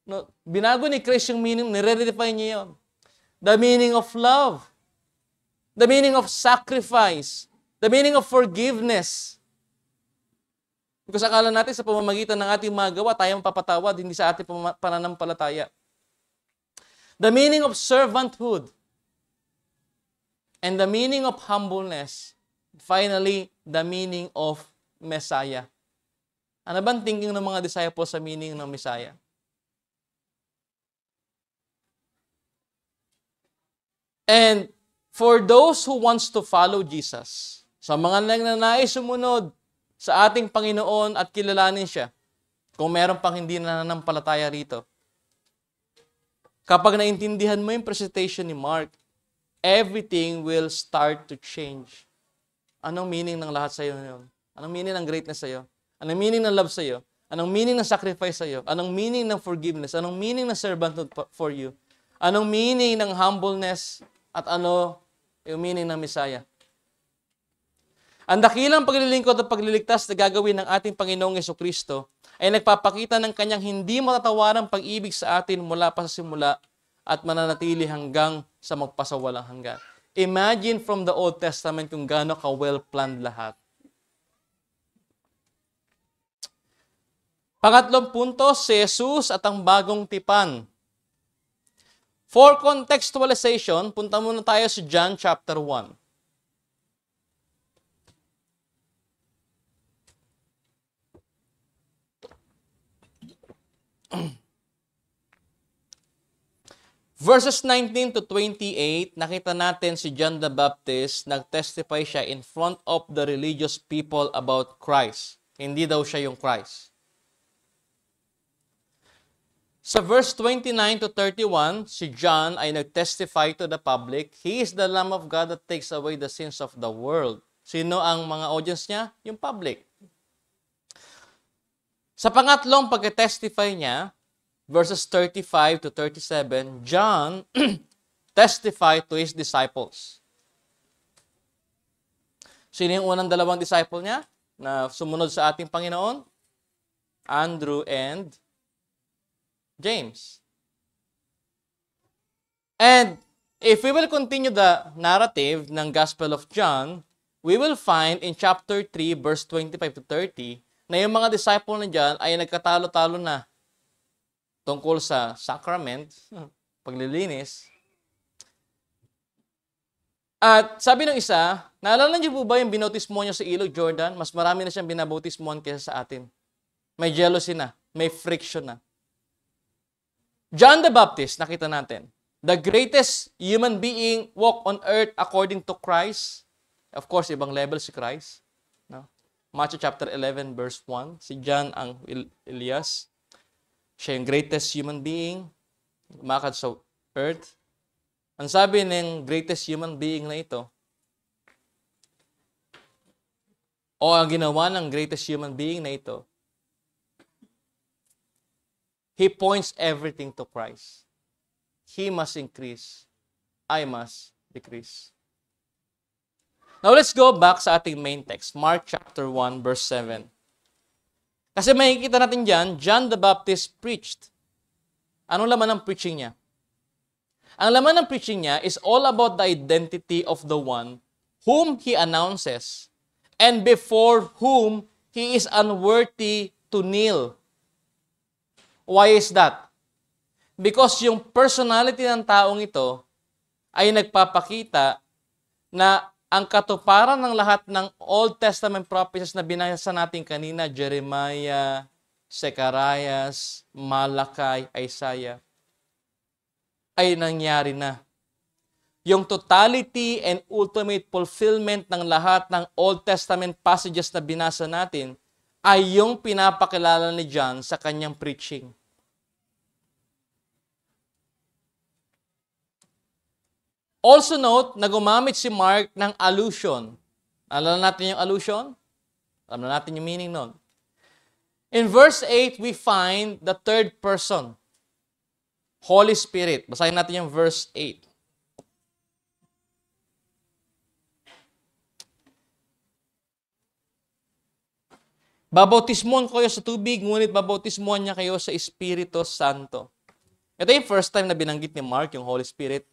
No, binago ni Christ yung meaning, nire-redefine niya yun. The meaning of love. The meaning of sacrifice. The meaning of forgiveness. Because akala natin sa pamamagitan ng ating mga gawa, tayo mapapatawad, hindi sa ating pananampalataya. The meaning of servanthood. And the meaning of humbleness. Finally, the meaning of Messiah. Ano bang thinking ng mga disciples sa meaning ng Messiah? And for those who wants to follow Jesus, sa mga nagnanais sumunod sa ating Panginoon at kilalanin siya, kung meron pang hindi nananampalataya rito, kapag naintindihan mo yung presentation ni Mark, everything will start to change. Anong meaning ng lahat sa'yo ngayon? Anong meaning ng greatness sa'yo? Anong meaning ng love sa'yo? Anong meaning ng sacrifice sa'yo? Anong meaning ng forgiveness? Anong meaning ng servanthood for you? Anong meaning ng humbleness? At ano yung meaning ng Messiah? Ang dakilang paglilingkod at pagliligtas na gagawin ng ating Panginoong Jesucristo ay nagpapakita ng kanyang hindi matatawarang pag-ibig sa atin mula pa sa simula at mananatili hanggang sa magpasawalang hanggan. Imagine from the Old Testament kung gaano ka-well-planned lahat. Pangatlong punto, si Jesus at ang bagong tipan. For contextualization, punta muna tayo sa John chapter 1. Verses 19 to 28, nakita natin si John the Baptist, nag-testify siya in front of the religious people about Christ. Hindi daw siya yung Christ. Sa verse 29 to 31, si John ay nag-testify to the public, He is the Lamb of God that takes away the sins of the world. Sino ang mga audience niya? Yung public. Sa pangatlong pag-testify niya, verses 35 to 37, John testified to his disciples. Sino yung unang dalawang disciple niya na sumunod sa ating Panginoon? Andrew and James. And if we will continue the narrative ng Gospel of John, we will find in chapter 3, verse 25 to 30, na yung mga disciple na John ay nagkatalo-talo na tungkol sa sacrament, paglilinis. At sabi ng isa, naalala niyo po ba yung binautismo niyo sa ilog Jordan? Mas marami na siyang binabautismohan kaysa sa atin. May jealousy na, may friction na. John the Baptist, nakita natin, the greatest human being walk on earth according to Christ. Of course, ibang level si Christ. No? Matthew chapter 11, verse 1, si John ang Elias. Siya yung greatest human being, umakad sa earth. Ang sabi ng greatest human being na ito, o ang ginawa ng greatest human being na ito, he points everything to Christ. He must increase. I must decrease. Now let's go back sa ating main text, Mark chapter 1, verse 7. Kasi makikita natin dyan, John the Baptist preached. Anong laman ng preaching niya? Ang laman ng preaching niya is all about the identity of the one whom he announces and before whom he is unworthy to kneel. Why is that? Because yung personality ng taong ito ay nagpapakita na ang katuparan ng lahat ng Old Testament prophecies na binasa natin kanina, Jeremiah, Zechariah, Malachi, Isaiah, ay nangyari na. Yung totality and ultimate fulfillment ng lahat ng Old Testament passages na binasa natin ay yung pinapakilala ni John sa kanyang preaching. Also note na gumamit si Mark ng allusion. Alam natin yung allusion? Alam na natin yung meaning nun. In verse 8, we find the third person, Holy Spirit. Basahin natin yung verse 8. Babautismuhan kayo sa tubig, ngunit babautismuhan niya kayo sa Espiritu Santo. Ito yung first time na binanggit ni Mark, yung Holy Spirit.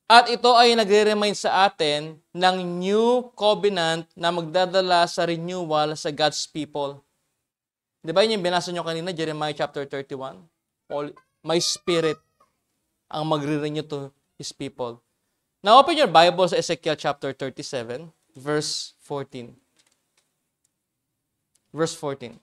At ito ay nagre-remind sa atin ng new covenant na magdadala sa renewal sa God's people. Di ba yun yung binasa nyo kanina, Jeremiah chapter 31? My Spirit ang magre-renew to His people. Now open your Bible sa Ezekiel chapter 37, verse 14. Verse 14.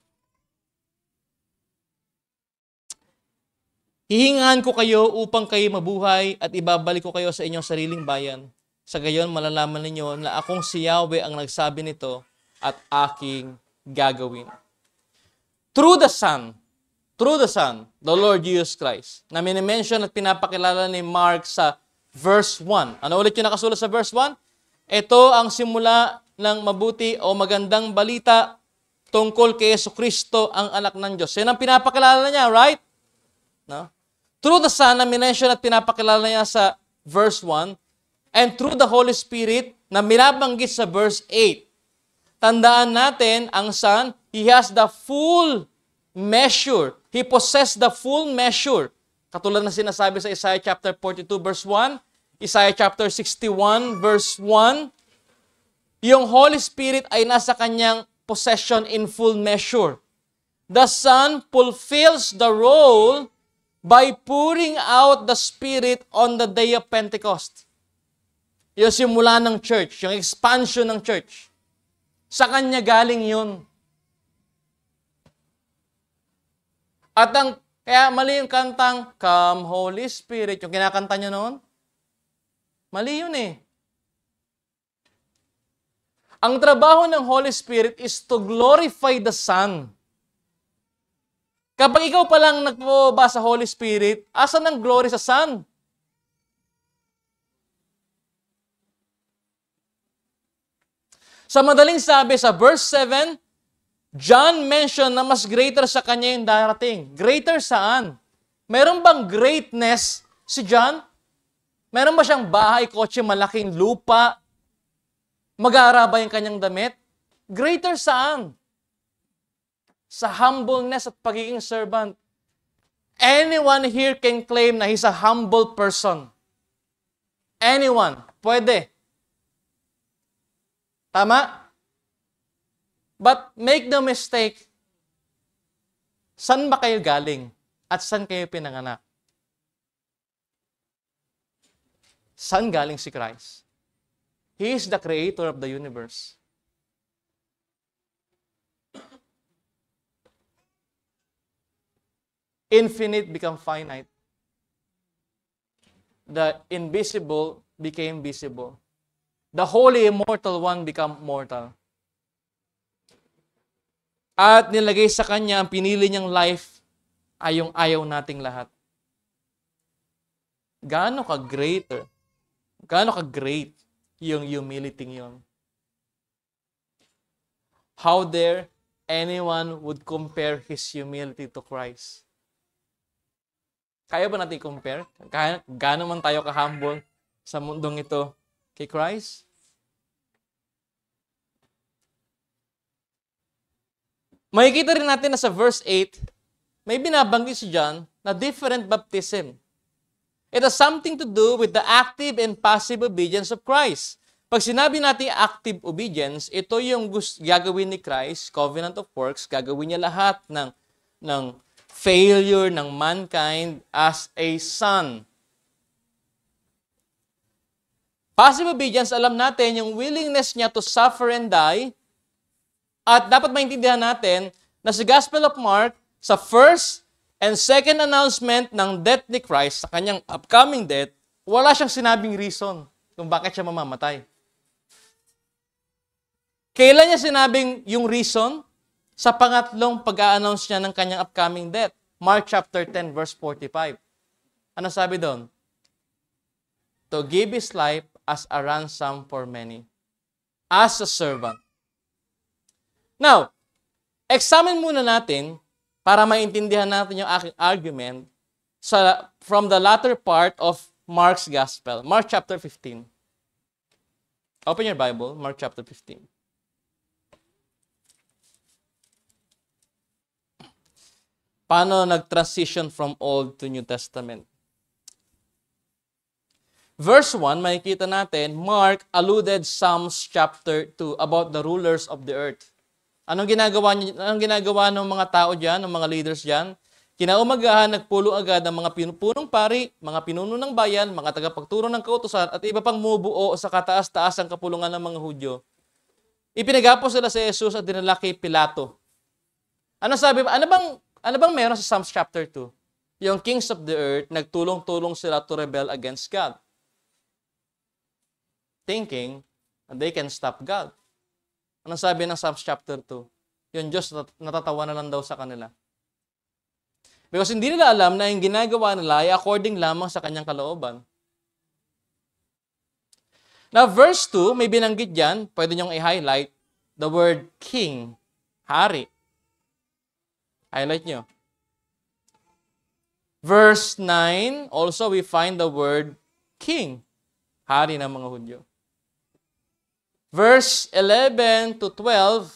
Hihingahan ko kayo upang kayo mabuhay at ibabalik ko kayo sa inyong sariling bayan. Sa gayon, malalaman ninyo na akong si Yahweh ang nagsabi nito at aking gagawin. Through the Son, the Lord Jesus Christ, na minimension at pinapakilala ni Mark sa verse 1. Ano ulit yung nakasulat sa verse 1? Ito ang simula ng mabuti o magandang balita tungkol kay Jesucristo, ang anak ng Diyos. Yan ang pinapakilala niya, right? No? Through the Son, na minention at pinapakilala niya sa verse 1, and through the Holy Spirit, na binabanggit sa verse 8. Tandaan natin, ang Son, He has the full measure. He possessed the full measure. Katulad na sinasabi sa Isaiah chapter 42 verse 1, Isaiah chapter 61 verse 1, yung Holy Spirit ay nasa kanyang possession in full measure. The Son fulfills the role by pouring out the Spirit on the day of Pentecost. Yung simula ng church, yung expansion ng church. Sa kanya galing yun. At kaya mali yung kantang, Come Holy Spirit, yung kinakanta nyo noon. Mali yun eh. Ang trabaho ng Holy Spirit is to glorify the Son. Kapag ikaw palang nagpababa sa Holy Spirit, asan ang glory sa Son? Sa madaling sabi, sa verse 7, John mentioned na mas greater sa kanya yung darating. Greater saan? Meron bang greatness si John? Meron ba siyang bahay, kotse, malaking lupa? Mag-aaraba yung kanyang damit? Greater saan? Sa humbleness at pagiging servant. Anyone here can claim na he's a humble person. Anyone. Pwede. Tama? But make no mistake, saan ba kayo galing? At saan kayo pinanganak? Saan galing si Christ? He is the creator of the universe. Infinite become finite. The invisible became visible. The Holy Immortal One become mortal. At nilagay sa kanya ang pinili niyang life ay yung ayaw nating lahat. Gaano ka-great yung humility yun? How dare anyone would compare his humility to Christ? Kaya ba natin compare? Gaano man tayo ka-humble sa mundong ito kay Christ? Makikita rin natin na sa verse 8, may binabanggit si John na different baptism. It has something to do with the active and passive obedience of Christ. Pag sinabi natin active obedience, ito yung gagawin ni Christ, covenant of works, gagawin niya lahat ng failure ng mankind as a son. Passive obedience, alam natin, yung willingness niya to suffer and die. At dapat maintindihan natin na sa Gospel of Mark, sa first and second announcement ng death ni Christ, sa kanyang upcoming death, wala siyang sinabing reason kung bakit siya mamamatay. Kailan niya sinabing yung reason? Sa pangatlong pag-a-announce niya ng kanyang upcoming death. Mark chapter 10 verse 45. Ano sabi doon? To give His life as a ransom for many. As a servant. Now, examine muna natin para maintindihan natin yung aking argument from the latter part of Mark's Gospel. Mark chapter 15. Open your Bible, Mark chapter 15. Paano nag-transition from Old to New Testament? Verse 1, makikita natin, Mark alluded Psalms chapter 2 about the rulers of the earth. Anong ginagawa ng mga tao diyan, ng mga leaders diyan? Kinaumagahan, nagpulo agad ang mga punong pari, mga pinuno ng bayan, mga tagapagturo ng kautusan, at iba pang mubuo sa kataas-taas ang kapulungan ng mga Hudyo. Ipinagapos sila sa Jesus at dinala kay Pilato. Ano sabi ba? Ano bang meron sa Psalms chapter 2? yung kings of the earth, nagtulong-tulong sila to rebel against God. Thinking they can stop God. Anong sabi ng Psalms chapter 2? Yung Diyos natatawa na lang daw sa kanila. Because hindi nila alam na yung ginagawa nila ay according lamang sa kanyang kalooban. Now, verse 2, may binanggit dyan, pwede niyong i-highlight, the word king, hari. Highlight nyo. Verse 9, also we find the word king, hari ng mga Hudyo. Verse 11 to 12,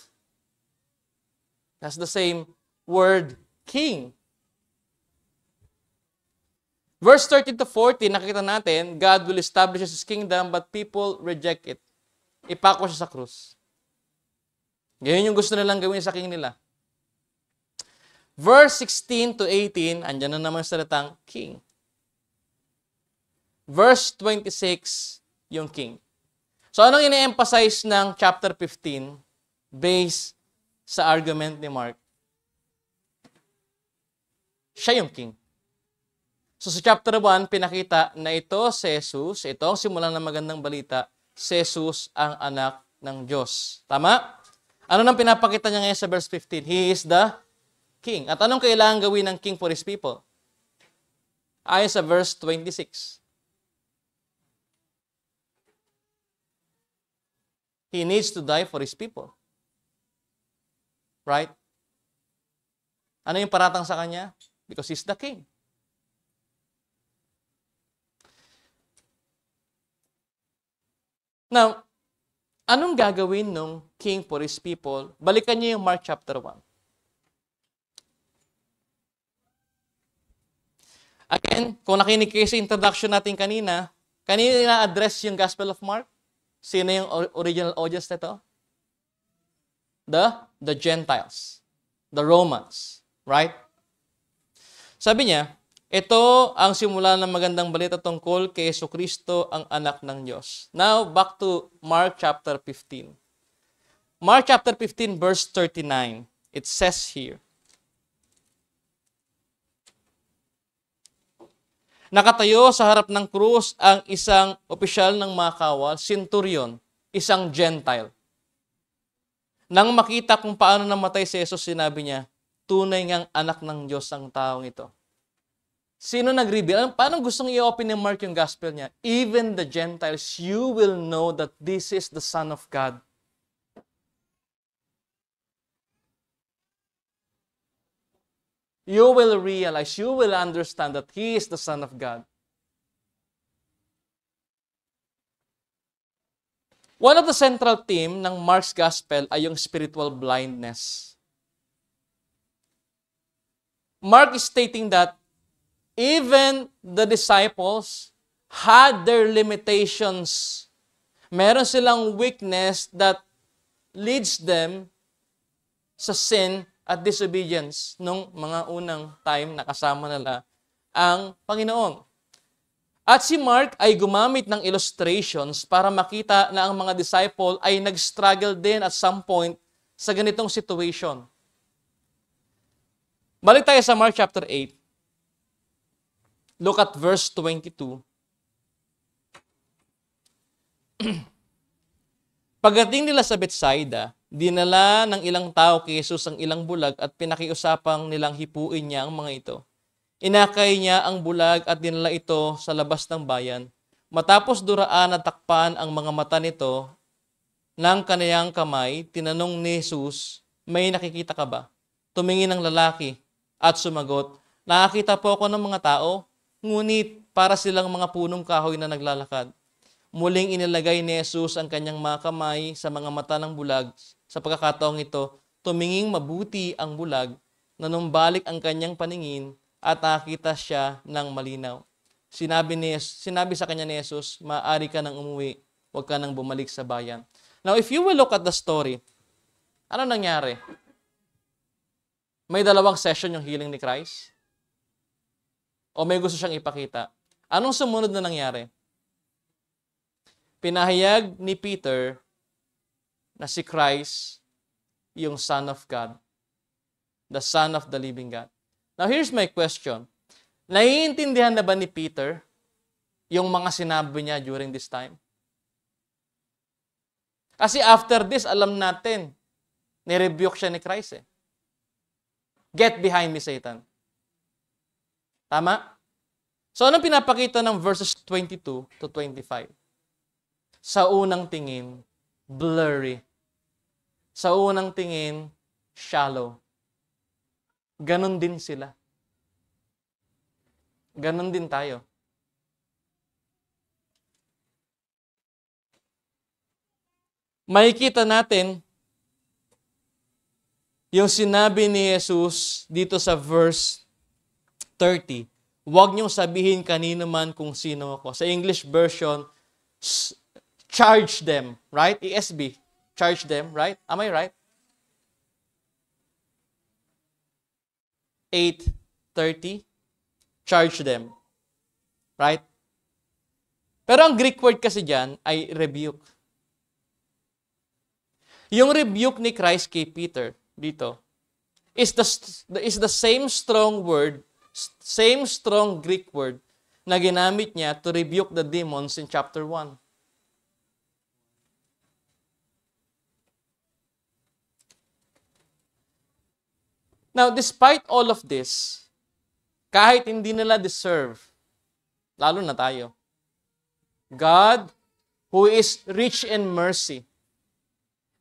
that's the same word king. Verse 13 to 14, nakita natin, God will establish His kingdom, but people reject it. Ipako siya sa krus. Ganyan yung gusto nilang gawin sa king nila. Verse 16 to 18, andyan na naman salitang king. Verse 26, yung king. So anong ini-emphasize ng chapter 15 based sa argument ni Mark? Siya yung king. So sa chapter 1, pinakita na ito si Jesus, ito ang simulan ng magandang balita, si Jesus ang anak ng Diyos. Tama? Ano nang pinapakita niya ngayon sa verse 15? He is the king. At anong kailangan gawin ng king for his people? Ayon sa verse 26. He needs to die for his people. Right? Ano yung paratang sa kanya? Because he's the king. Now, anong gagawin ng king for his people? Balikan niyo yung Mark chapter 1. Again, kung nakinig kayo sa introduction natin kanina na-address yung Gospel of Mark? Sino yung original audience nito? The Gentiles. The Romans. Right? Sabi niya, ito ang simula ng magandang balita tungkol kay Jesucristo, ang anak ng Diyos. Now, back to Mark chapter 15. Mark chapter 15 verse 39. It says here, nakatayo sa harap ng krus ang isang opisyal ng mga kawal, centurion, isang Gentile. Nang makita kung paano namatay si Jesus, sinabi niya, tunay ngang anak ng Diyos ang taong ito. Sino nag-reveal? Paano gustong i-open ni Mark yung gospel niya? Even the Gentiles, you will know that this is the Son of God. You will realize, you will understand that He is the Son of God. One of the central theme ng Mark's Gospel ay yung spiritual blindness. Mark is stating that even the disciples had their limitations. Meron silang weakness that leads them sa sin at disobedience nung mga unang time na kasama nila ang Panginoon. At si Mark ay gumamit ng illustrations para makita na ang mga disciple ay nag-struggle din at some point sa ganitong situation. Balik tayo sa Mark chapter 8. Look at verse 22. Pagdating nila sa Bethsaida, dinala ng ilang tao kay Jesus ang ilang bulag at pinakiusapang nilang hipuin niya ang mga ito. Inakay niya ang bulag at dinala ito sa labas ng bayan. Matapos duraan at takpan ang mga mata nito ng kaniyang kamay, tinanong ni Jesus, may nakikita ka ba? Tumingin ang lalaki at sumagot, nakakita po ako ng mga tao, ngunit para silang mga punong kahoy na naglalakad. Muling inilagay ni Jesus ang kanyang mga kamay sa mga mata ng bulag. Sa pagkakataong ito, tuminging mabuti ang bulag, nanumbalik ang kanyang paningin at nakita siya ng malinaw. Sinabi sa kanya ni Jesus, maaari ka nang umuwi, huwag ka nang bumalik sa bayan. Now, if you will look at the story, ano nangyari? May dalawang session yung healing ni Christ? O may gusto siyang ipakita? Anong sumunod na nangyari? Pinahayag ni Peter na si Christ yung Son of God, the Son of the living God. Now, here's my question. Naiintindihan na ba ni Peter yung mga sinabi niya during this time? Kasi after this, alam natin, nirebuke siya ni Christ eh. Get behind me, Satan. Tama? So, anong pinapakita ng verses 22 to 25? Sa unang tingin, blurry. Sa unang tingin, shallow. Ganon din sila. Ganon din tayo. Makikita natin yung sinabi ni Jesus dito sa verse 30. Huwag niyong sabihin kanino man kung sino ako. Sa English version, charge them. Right? ESV. Charge them. Right? Am I right? 8:30. Charge them. Right? Pero ang Greek word kasi dyan ay rebuke. Yung rebuke ni Christ kay Peter dito is the same strong word, same strong Greek word na ginamit niya to rebuke the demons in chapter 1. Now, despite all of this, kahit hindi nila deserve, lalo na tayo, God, who is rich in mercy,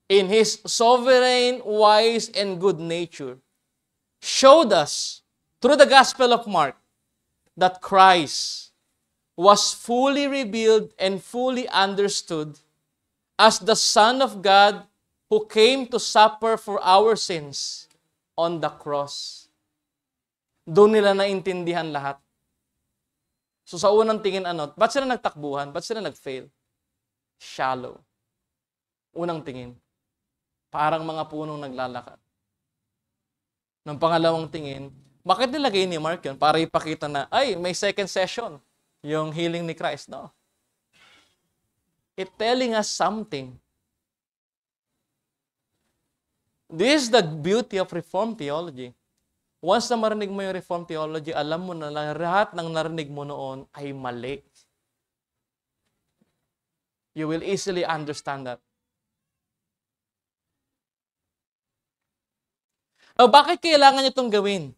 in His sovereign, wise, and good nature, showed us, through the Gospel of Mark, that Christ was fully revealed and fully understood as the Son of God who came to suffer for our sins on the cross. Doon nila naintindihan lahat. So sa unang tingin, ba't sila nagtakbuhan? Ba't sila nag-fail? Shallow. Unang tingin. Parang mga punong naglalakad. Ng pangalawang tingin, bakit nilagay ni Mark yun? Para ipakita na, ay, may second session. Yung healing ni Christ. No. It telling us something. This is the beauty of Reformed theology. Once na marinig mo yung Reformed theology, alam mo na lahat ng narinig mo noon ay mali. You will easily understand that. Now, bakit kailangan itong gawin?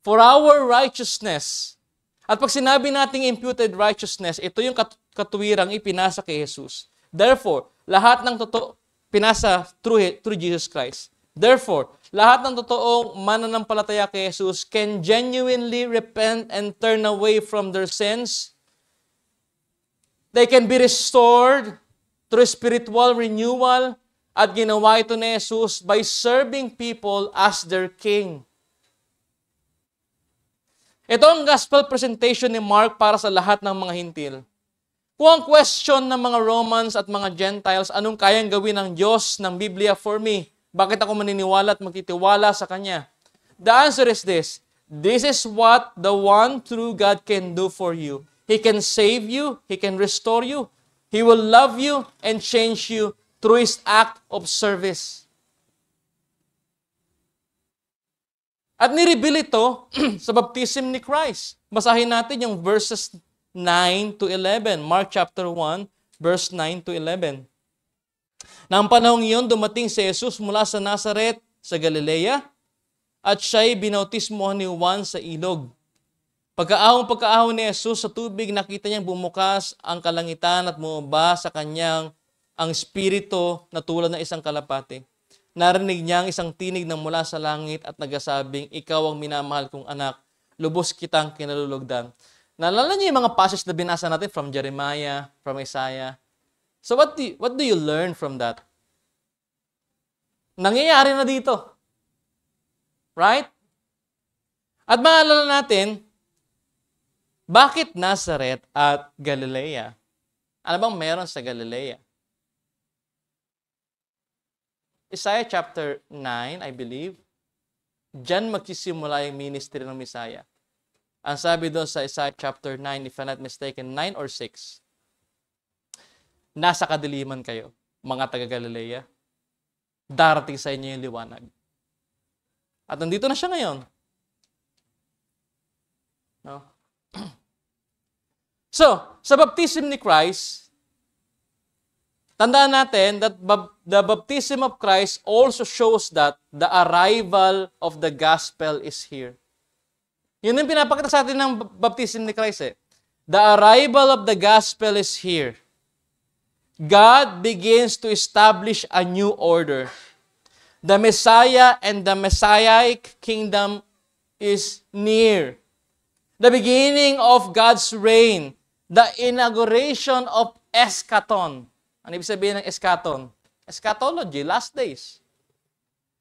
For our righteousness. At pag sinabi nating imputed righteousness, ito yung katuwirang ipinasa kay Jesus. Therefore, lahat ng totoo, pinasa through Jesus Christ. Therefore, lahat ng totoong mananampalataya kay Jesus can genuinely repent and turn away from their sins. They can be restored through spiritual renewal. At ginawa ito ni Jesus by serving people as their King. Ito ang gospel presentation ni Mark para sa lahat ng mga hintil. Kung ang question ng mga Romans at mga Gentiles, anong kayang gawin ng Diyos ng Biblia for me? Bakit ako maniniwala at magtitiwala sa Kanya? The answer is this. This is what the one true God can do for you. He can save you. He can restore you. He will love you and change you through His act of service. At nireveal ito sa baptism ni Christ. Basahin natin yung verses 9 to 11. Mark chapter 1, verse 9 to 11. Nang panahong iyon, dumating si Jesus mula sa Nazaret sa Galilea at siya'y binautismohan ni Juan sa ilog. Pagkaahon ni Jesus sa tubig, nakita niyang bumukas ang kalangitan at bumaba sa kanyang ang espiritu na tulad ng isang kalapate. Narinig niya ang isang tinig na mula sa langit at nagsasabing, ikaw ang minamahal kong anak, lubos kitang kinalulugdan. Naalala niyo yung mga passage na binasa natin from Jeremiah, from Isaiah? So what do you learn from that? Nangyayari na dito. Right? At maalala natin, bakit Nazareth at Galilea? Ano bang meron sa Galilea? Isaiah chapter 9, I believe, diyan magsisimula yung ministry ng Messiah. Ang sabi doon sa Isaiah chapter 9, if I'm not mistaken, 9 or 6, nasa kadiliman kayo, mga taga-Galilea. Darating sa inyo yung liwanag. At nandito na siya ngayon. No? So, sa baptism ni Christ, tandaan natin that the baptism of Christ also shows that the arrival of the gospel is here. Yun yung pinapakita sa atin ng baptism ni Christ eh. The arrival of the gospel is here. God begins to establish a new order. The Messiah and the Messianic kingdom is near. The beginning of God's reign. The inauguration of eschaton. Ano ibig sabihin ng eschaton? Eschatology, last days.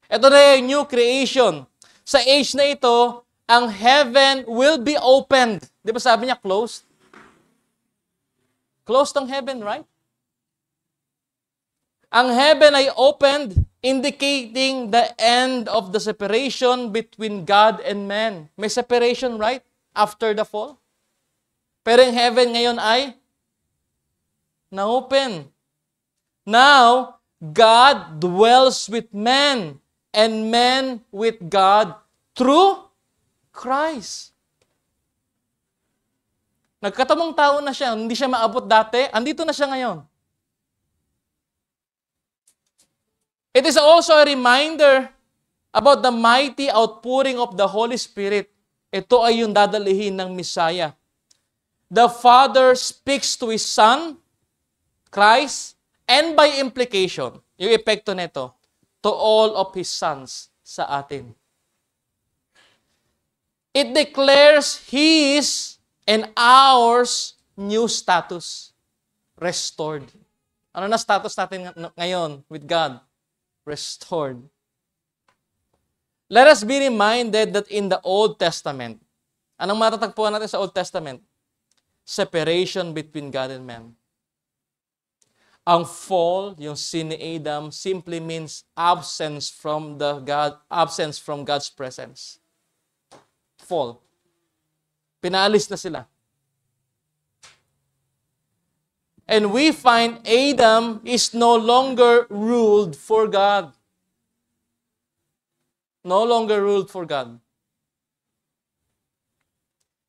Ito na yung new creation. Sa age na ito, ang heaven will be opened. Di ba sabi niya closed? Closed ang heaven, right? Ang heaven ay opened, indicating the end of the separation between God and man. May separation, right? After the fall. Pero yung heaven ngayon ay na-open. Now, God dwells with man and man with God through Christ. Nagkatamang tao na siya, hindi siya maabot dati, andito na siya ngayon. It is also a reminder about the mighty outpouring of the Holy Spirit. Ito ay yung dadalihin ng Messiah. The Father speaks to His Son, Christ, and by implication, yung epekto nito, to all of His sons sa atin. It declares His and ours new status, restored. Ano na status natin ngayon with God? Restored. Let us be reminded that in the Old Testament, anong matatagpuan natin sa Old Testament? Separation between God and man. Ang fall, yung sin ni Adam, simply means absence from God's presence. Fall. Pinaalis na sila. And we find Adam is no longer ruled for God. No longer ruled for God.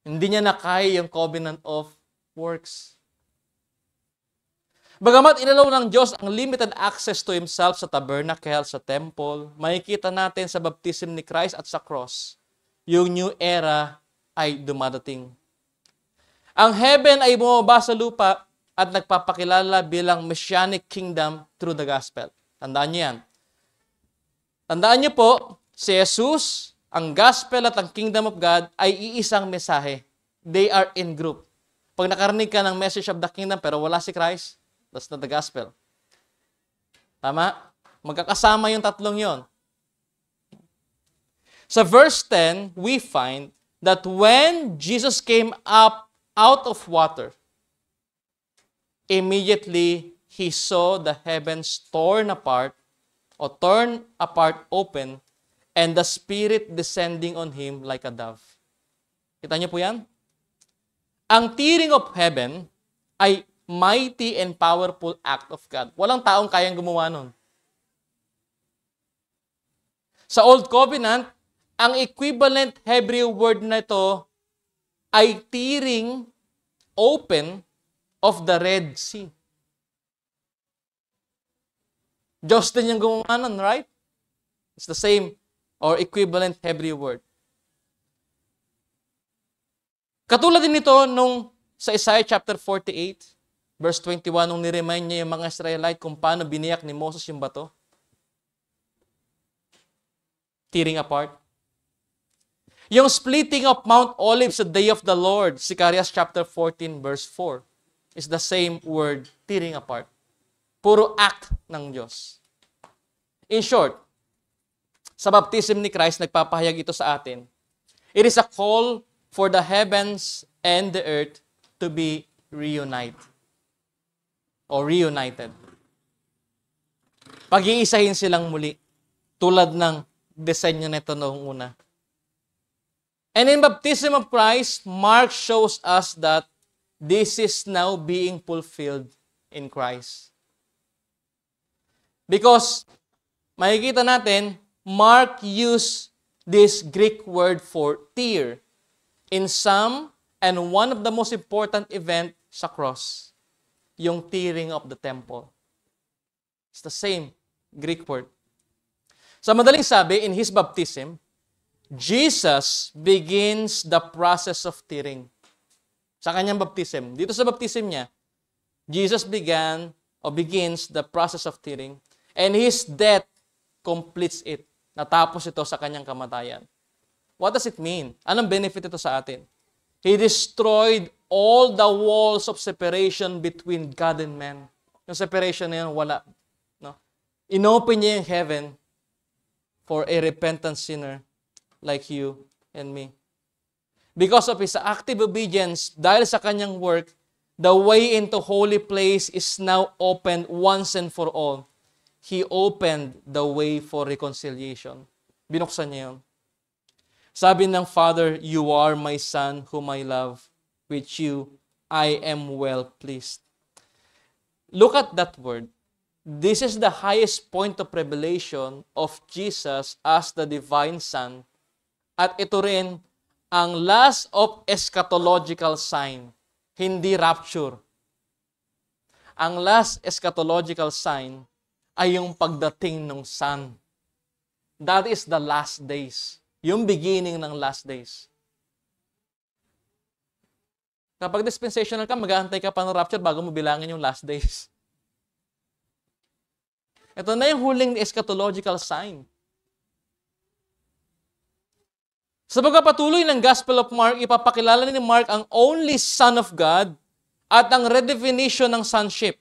Hindi niya nakaya yung covenant of works. Bagamat inalaw ng Diyos ang limited access to Himself sa tabernacle, sa temple, makikita natin sa baptism ni Christ at sa cross, yung new era ay dumadating. Ang heaven ay bumaba sa lupa at nagpapakilala bilang Messianic kingdom through the gospel. Tandaan niyo yan. Tandaan niyo po, si Jesus, ang gospel at ang kingdom of God ay iisang mensahe. They are in group. Pag nakarinig ka ng message of the kingdom pero wala si Christ, that's not the gospel. Tama? Magkakasama yung tatlong yon. Sa verse 10, we find that when Jesus came up out of water, immediately He saw the heavens torn apart open, and the Spirit descending on Him like a dove. Kita niyo po yan? Ang tearing of heaven ay mighty and powerful act of God. Walang taong kayang gumawa nun. Sa Old Covenant, ang equivalent Hebrew word na ito ay tearing open of the Red Sea. Diyos din yung gumawa nun, right? It's the same or equivalent Hebrew word. Katulad din nito nung sa Isaiah chapter 48, verse 21, nung niremind niya yung mga Israelite kung paano biniyak ni Moses yung bato. Tearing apart. Yung splitting of Mount Olives sa day of the Lord, Zechariah chapter 14, verse 4, is the same word, tearing apart. Puro act ng Diyos. In short, sa baptism ni Christ, nagpapahayag ito sa atin. It is a call for the heavens and the earth to be reunited. O reunited. Pag-iisahin silang muli, tulad ng disenyo nito noong una. And in baptism of Christ, Mark shows us that this is now being fulfilled in Christ. Because, makikita natin, Mark used this Greek word for tear in some And one of the most important event sa cross, yung tearing of the temple. It's the same Greek word. Sa madaling sabi, in His baptism, Jesus begins the process of tearing. Sa kanyang baptism. Dito sa baptism niya, Jesus begins the process of tearing. And His death completes it. Natapos ito sa kanyang kamatayan. What does it mean? Anong benefit ito sa atin? He destroyed all the walls of separation between God and man. Yung separation na yun, wala. No? Inopen niya yung heaven for a repentant sinner like you and me. Because of His active obedience, dahil sa kanyang work, the way into holy place is now opened once and for all. He opened the way for reconciliation. Binuksan niya yun. Sabi ng Father, "You are my Son whom I love. With you, I am well pleased." Look at that word. This is the highest point of revelation of Jesus as the divine Son. At ito rin ang last of eschatological sign. Hindi rapture. Ang last eschatological sign ay yung pagdating ng Son. That is the last days. Yung beginning ng last days. Kapag dispensational ka, mag-aantay ka pa ng rapture bago mo bilangin yung last days. Ito na yung huling eschatological sign. Sa pagpapatuloy ng Gospel of Mark, ipapakilala ni Mark ang only Son of God at ang redefinition ng sonship.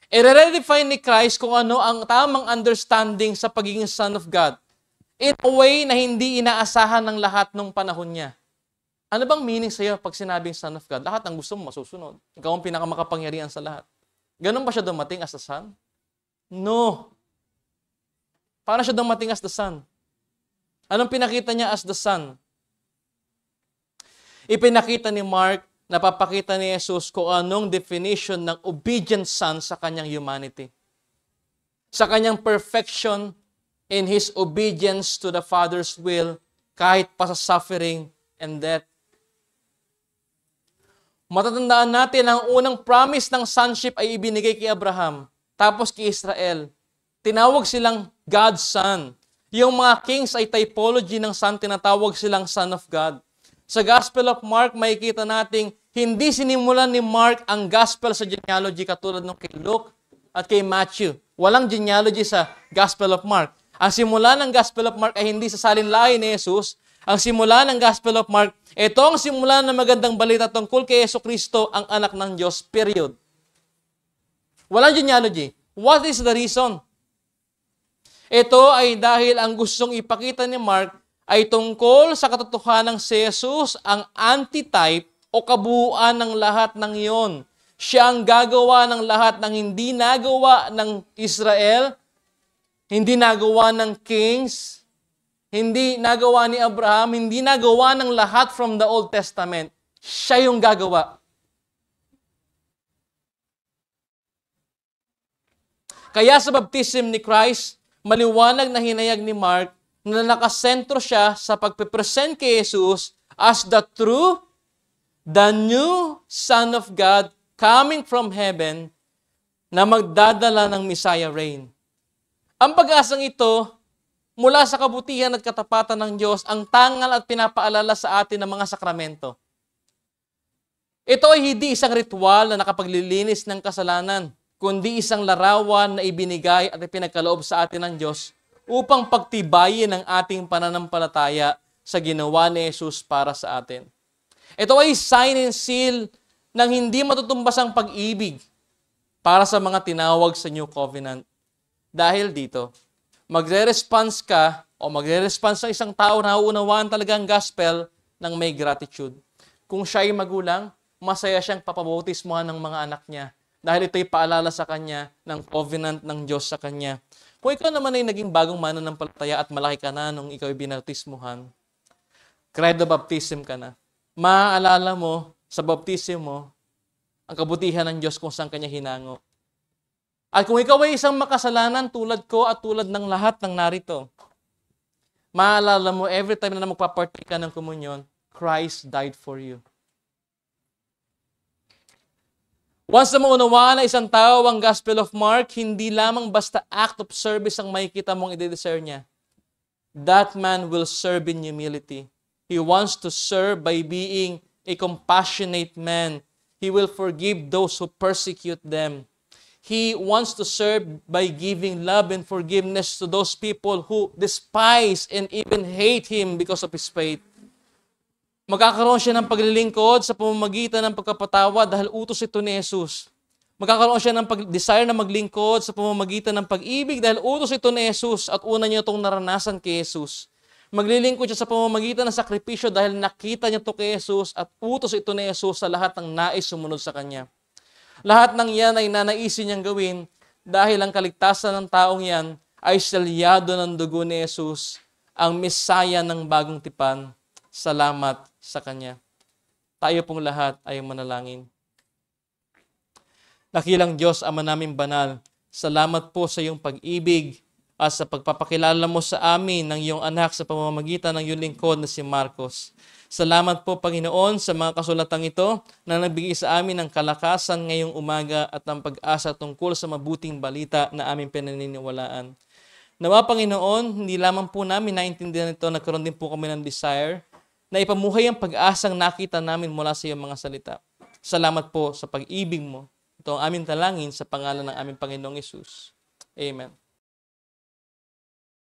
I-redefine ni Christ kung ano ang tamang understanding sa pagiging Son of God in a way na hindi inaasahan ng lahat ng panahon niya. Ano bang meaning sa iyo pag sinabing Son of God? Lahat ng gusto mo masusunod. Ikaw ang pinakamakapangyarihan sa lahat. Ganun ba siya dumating as the Son? No. Paano siya dumating as the Son? Anong pinakita niya as the Son? Ipinakita ni Mark, napapakita ni Jesus kung anong definition ng obedient Son sa kanyang humanity. Sa kanyang perfection in His obedience to the Father's will, kahit pa sa suffering and death. Matatandaan natin ang unang promise ng sonship ay ibinigay kay Abraham, tapos kay Israel. Tinawag silang God's Son. Yung mga kings ay typology ng Son, tinatawag silang Son of God. Sa Gospel of Mark, makikita nating hindi sinimulan ni Mark ang gospel sa genealogy katulad ng kay Luke at kay Matthew. Walang genealogy sa Gospel of Mark. Ang simula ng Gospel of Mark ay hindi sa salinlahi ni Jesus. Ang simula ng Gospel of Mark, ito ang simula ng magandang balita tungkol kay Yesu Kristo, ang anak ng Diyos, period. Walang genealogy. What is the reason? Ito ay dahil ang gustong ipakita ni Mark ay tungkol sa katotohanan ng si Jesus, ang antitype o kabuuan ng lahat ng iyon. Siya ang gagawa ng lahat ng hindi nagawa ng Israel, hindi nagawa ng kings, hindi nagawa ni Abraham, hindi nagawa ng lahat from the Old Testament. Siya yung gagawa. Kaya sa baptism ni Christ, maliwanag na hinayag ni Mark na nakasentro siya sa pagpipresent kay Jesus as the true, the new Son of God coming from heaven na magdadala ng Messiah reign. Ang pag-asang ito, mula sa kabutihan at katapatan ng Diyos, ang tangal at pinapaalala sa atin ng mga sakramento. Ito ay hindi isang ritual na nakapaglilinis ng kasalanan, kundi isang larawan na ibinigay at ipinagkaloob sa atin ng Diyos upang pagtibayin ang ating pananampalataya sa ginawa ni Jesus para sa atin. Ito ay sign and seal ng hindi matutumbasang pag-ibig para sa mga tinawag sa New Covenant. Dahil dito, magre-response ka o magre-response ng isang tao na unawaan talaga ang gospel ng may gratitude. Kung siya ay magulang, masaya siyang papabautismohan ng mga anak niya dahil ito'y paalala sa kanya ng covenant ng Diyos sa kanya. Kung ikaw naman ay naging bagong mananampalataya at malaki ka na nung ikaw ay binautismohan, credo baptism ka na, maaalala mo sa baptism mo ang kabutihan ng Diyos kung saan kanya hinango. At kung ikaw ay isang makasalanan tulad ko at tulad ng lahat ng narito, maaalala mo every time na magpapartake ka ng komunyon, Christ died for you. Once na maunawaan na isang tao ang Gospel of Mark, hindi lamang basta act of service ang makikita mong i-desire niya. That man will serve in humility. He wants to serve by being a compassionate man. He will forgive those who persecute them. He wants to serve by giving love and forgiveness to those people who despise and even hate him because of his faith. Magkakaroon siya ng paglilingkod sa pamamagitan ng pagkapatawa dahil utos ito ni Jesus. Magkakaroon siya ng desire na maglingkod sa pamamagitan ng pag-ibig dahil utos ito ni Jesus at una niya itong naranasan kay Jesus. Maglilingkod siya sa pamamagitan ng sakripisyo dahil nakita niya ito kay Jesus at utos ito ni Jesus sa lahat ng nais sumunod sa Kanya. Lahat ng yan ay nanaisin niyang gawin dahil ang kaligtasan ng taong yan ay selyado ng dugo ni Jesus, ang Mesaya ng bagong tipan. Salamat sa Kanya. Tayo pong lahat ay manalangin. Dakilang Diyos, Ama naming banal, salamat po sa iyong pag-ibig at sa pagpapakilala mo sa amin ng iyong anak sa pamamagitan ng iyong lingkod na si Marcos. Salamat po, Panginoon, sa mga kasulatang ito na nagbigay sa amin ng kalakasan ngayong umaga at ng pag-asa tungkol sa mabuting balita na aming pinaniniwalaan. Nawa, Panginoon, hindi lamang po namin naintindihan ito, nagkaroon din po kami ng desire na ipamuhay ang pag-asang nakita namin mula sa iyong mga salita. Salamat po sa pag-ibig mo. Ito ang aming talangin sa pangalan ng aming Panginoong Hesus. Amen.